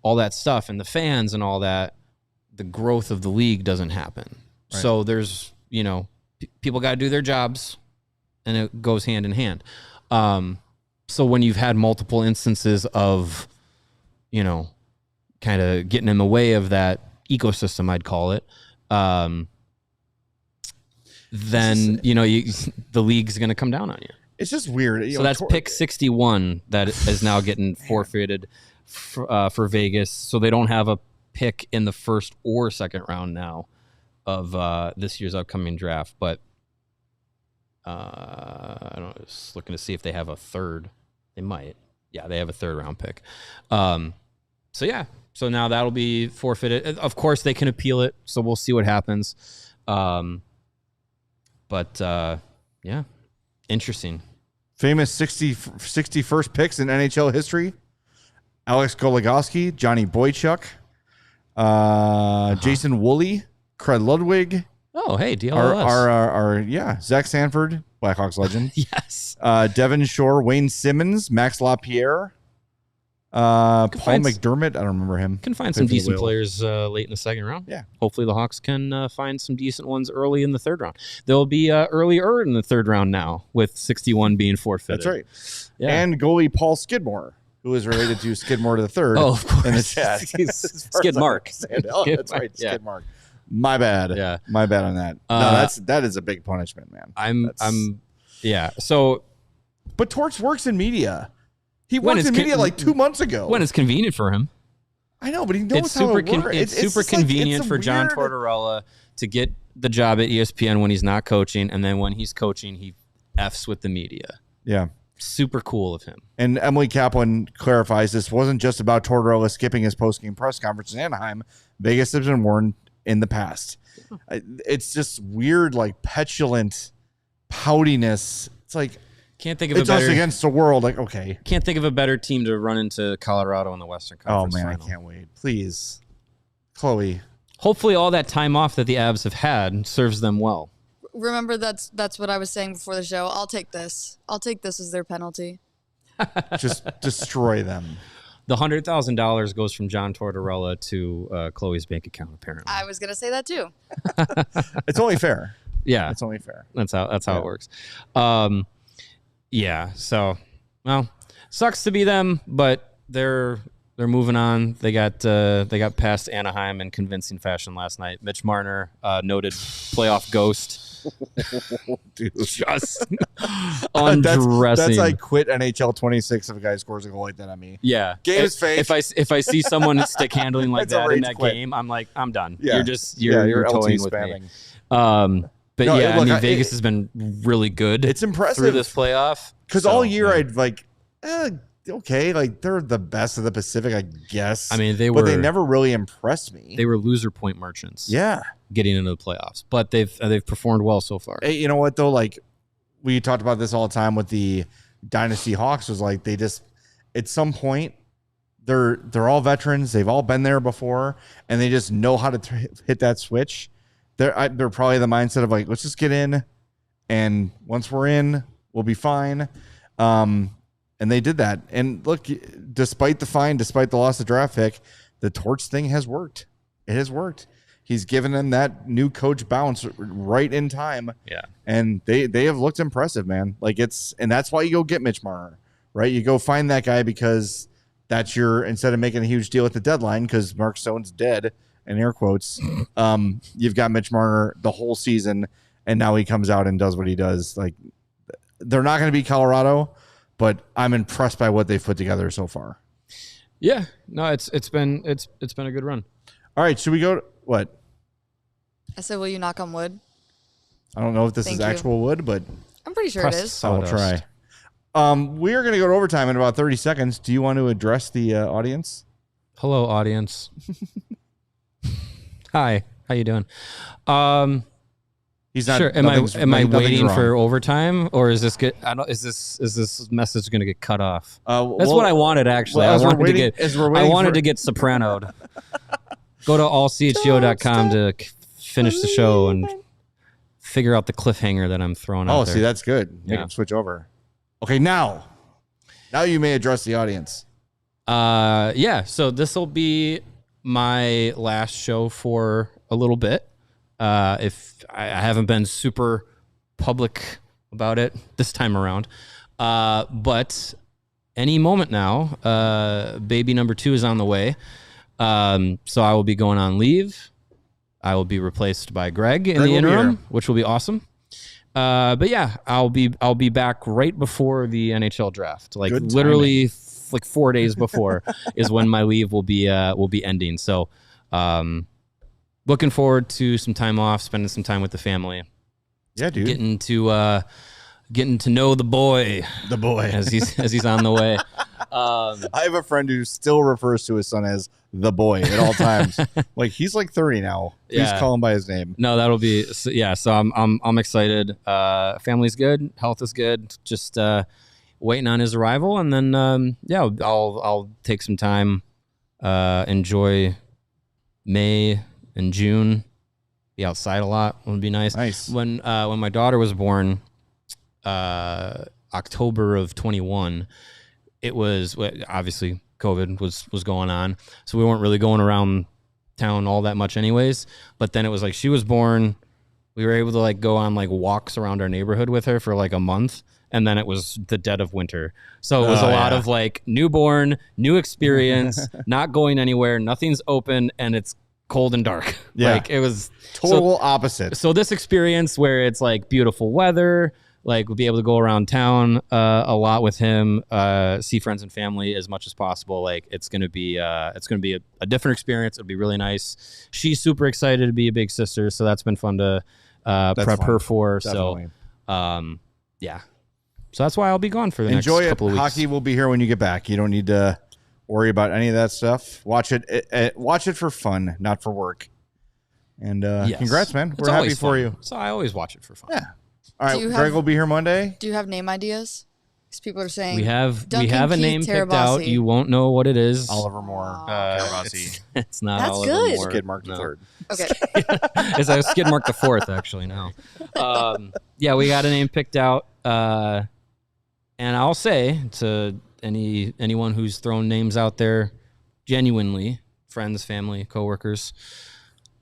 all that stuff and the fans and all that, the growth of the league doesn't happen. Right. So there's, people got to do their jobs, and it goes hand in hand. So when you've had multiple instances of, kind of getting in the way of that ecosystem, I'd call it, then, the league's going to come down on you. It's just weird. So that's pick 61 that is now getting forfeited for Vegas. So they don't have a pick in the first or second round now of this year's upcoming draft. But I don't know, just looking to see if they have a third. They might. Yeah, they have a third round pick. So now that'll be forfeited. Of course, they can appeal it. So we'll see what happens. Interesting. Famous 61st picks in NHL history. Alex Goligoski, Johnny Boychuk, Jason Woolley, Craig Ludwig. Oh, hey, DLS. Zach Sanford, Blackhawks legend. Yes. Devin Shore, Wayne Simmons, Max Lapierre, Paul McDermott. I don't remember him. Can find some decent players late in the second round. Yeah. Hopefully the Hawks can find some decent ones early in the third round. They'll be earlier in the third round now with 61 being forfeited. That's right. Yeah. And goalie Paul Skidmore, who is related to Skidmore to the third. Oh, of course. In the chat. Skidmark. That's right. Yeah. Skidmark. My bad. Yeah. My bad on that. No, that is a big punishment, man. So, but Torch works in media. He worked in media like 2 months ago. When it's convenient for him. I know, but he knows how it works. It's super convenient for John Tortorella to get the job at ESPN when he's not coaching, and then when he's coaching, he F's with the media. Yeah. Super cool of him. And Emily Kaplan clarifies this wasn't just about Tortorella skipping his post-game press conference in Anaheim. Vegas has been warned in the past. It's just weird, like petulant poutiness. It's like, can't think of it's us against the world. Like, okay. Can't think of a better team to run into Colorado in the Western Conference final. I can't wait. Please. Chloe. Hopefully all that time off that the Avs have had serves them well. Remember, that's what I was saying before the show. I'll take this. I'll take this as their penalty. Just destroy them. The $100,000 goes from John Tortorella to Chloe's bank account, apparently. I was going to say that too. It's only fair. Yeah. It's only fair. That's how it works. Yeah. So, well, sucks to be them, but they're moving on. They got past Anaheim in convincing fashion last night. Mitch Marner, noted playoff ghost. Dude. Just undressing. That's like quit NHL 26 if a guy scores a goal like that on me. Yeah. Game is fake. If I see someone stick handling like that in that game, I'm like, I'm done. Yeah. You're toying with spamming. Me. But no, yeah, look, Vegas has been really good. It's impressive through this playoff. Because all year I'd like, okay, like they're the best of the Pacific, I guess. I mean, but they never really impressed me. They were loser point merchants. Yeah, getting into the playoffs, but they've performed well so far. Hey, you know what though? Like we talked about this all the time with the Dynasty Hawks. Was like they just at some point they're all veterans. They've all been there before, and they just know how to hit that switch. They're probably the mindset of like, let's just get in, and once we're in, we'll be fine. And they did that. And look, despite the fine, despite the loss of draft pick, the Torch thing has worked. It has worked. He's given them that new coach bounce right in time. Yeah. And they have looked impressive, man. Like and that's why you go get Mitch Marner, right? You go find that guy because that's instead of making a huge deal at the deadline because Mark Stone's dead, in air quotes, you've got Mitch Marner the whole season, and now he comes out and does what he does. Like, they're not going to be Colorado, but I'm impressed by what they've put together so far. Yeah, no, it's been a good run. All right, should we go to what? I said, will you knock on wood? I don't know if this Thank is you. actual wood, but I'm pretty sure it is. I will try. We are going to go to overtime in about 30 seconds. Do you want to address the audience? Hello, audience. Hi, how you doing? He's not sure. Am I waiting wrong. for overtime, or is this good? Is this message going to get cut off? That's well, what I wanted actually. well, I wanted waiting to get sopranoed. Go to allchgo.com to finish the show and figure out the cliffhanger that I'm throwing out there. See, that's good. You can switch over. Okay, now you may address the audience. So this will be my last show for a little bit. If I haven't been super public about it this time around, but any moment now, baby number 2 is on the way. So I will be going on leave. I will be replaced by Greg in the interim, which will be awesome. But yeah, I'll be back right before the NHL draft. Like literally, like 4 days before is when my leave will be ending. So, looking forward to some time off, spending some time with the family. Yeah, dude. Getting to know the boy as he's on the way. I have a friend who still refers to his son as the boy at all times. Like he's like 30 now. Please call him by his name. No, that'll be so I'm excited. Family's good, health is good. Just waiting on his arrival, and then I'll take some time, enjoy May and June, be outside a lot. Would be nice. Nice. When my daughter was born, October of 21, it was obviously COVID was going on, so we weren't really going around town all that much anyways. But then it was like she was born, we were able to like go on like walks around our neighborhood with her for like a month, and then it was the dead of winter, so it was a lot of like newborn, new experience, not going anywhere, nothing's open, and it's cold and dark. Like it was total opposite. So this experience where it's like beautiful weather, like we'll be able to go around town a lot with him, see friends and family as much as possible. Like it's gonna be a different experience. It'll be really nice. She's super excited to be a big sister, so that's been fun to prep her for. Definitely. So so that's why I'll be gone for the next couple of weeks. Hockey will be here when you get back. You don't need to worry about any of that stuff. Watch it for fun, not for work. And congrats, man. We're happy for you. So I always watch it for fun. Yeah. All right, Greg will be here Monday. Do you have name ideas? Because people are saying we have a name picked out. You won't know what it is. Oliver Moore. Tirabassi. It's not That's Oliver good. Moore. Skid Mark the third. Okay. It's a Skid Mark the fourth, actually, now. We got a name picked out. And I'll say to anyone who's thrown names out there, genuinely, friends, family, coworkers,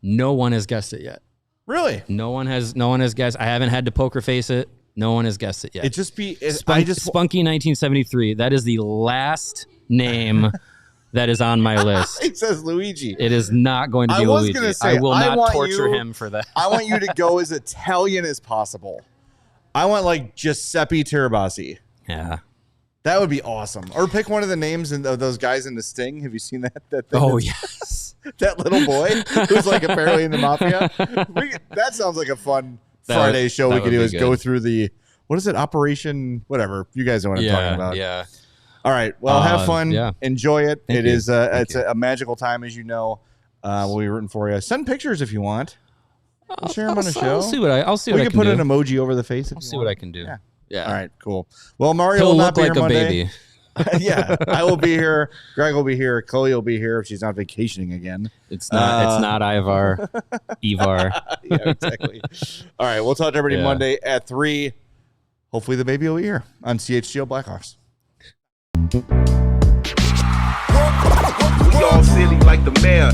no one has guessed it yet. Really? No one has guessed. I haven't had to poker face it. No one has guessed it yet. Spunky 1973. That is the last name that is on my list. It says Luigi. It is not going to be Luigi. I will not torture him for that. I want you to go as Italian as possible. I want like Giuseppe Tirabassi. Yeah. That would be awesome. Or pick one of the names of those guys in The Sting. Have you seen that thing? Oh, yes. That little boy who's like apparently in the mafia. That sounds like a fun Friday show we could do, is go through the, what is it, Operation whatever. You guys know what I'm talking about. Yeah. All right. Well, have fun. Yeah. Enjoy it. Thank it you. is it's a magical time, as you know. We'll be rooting for you. Send pictures if you want. We'll share them on the show. I'll see what I can do. Put an emoji over the face. I'll see what I can do. Yeah. All right, cool. Well, Mario He'll will look not be like here a Monday. baby. Yeah, I will be here. Greg will be here. Chloe will be here if she's not vacationing again. It's not Ivar. Ivar. Yeah, exactly. All right, we'll talk to everybody Monday at 3. Hopefully the baby will be here on CHGO Blackhawks. We all silly like the mayor.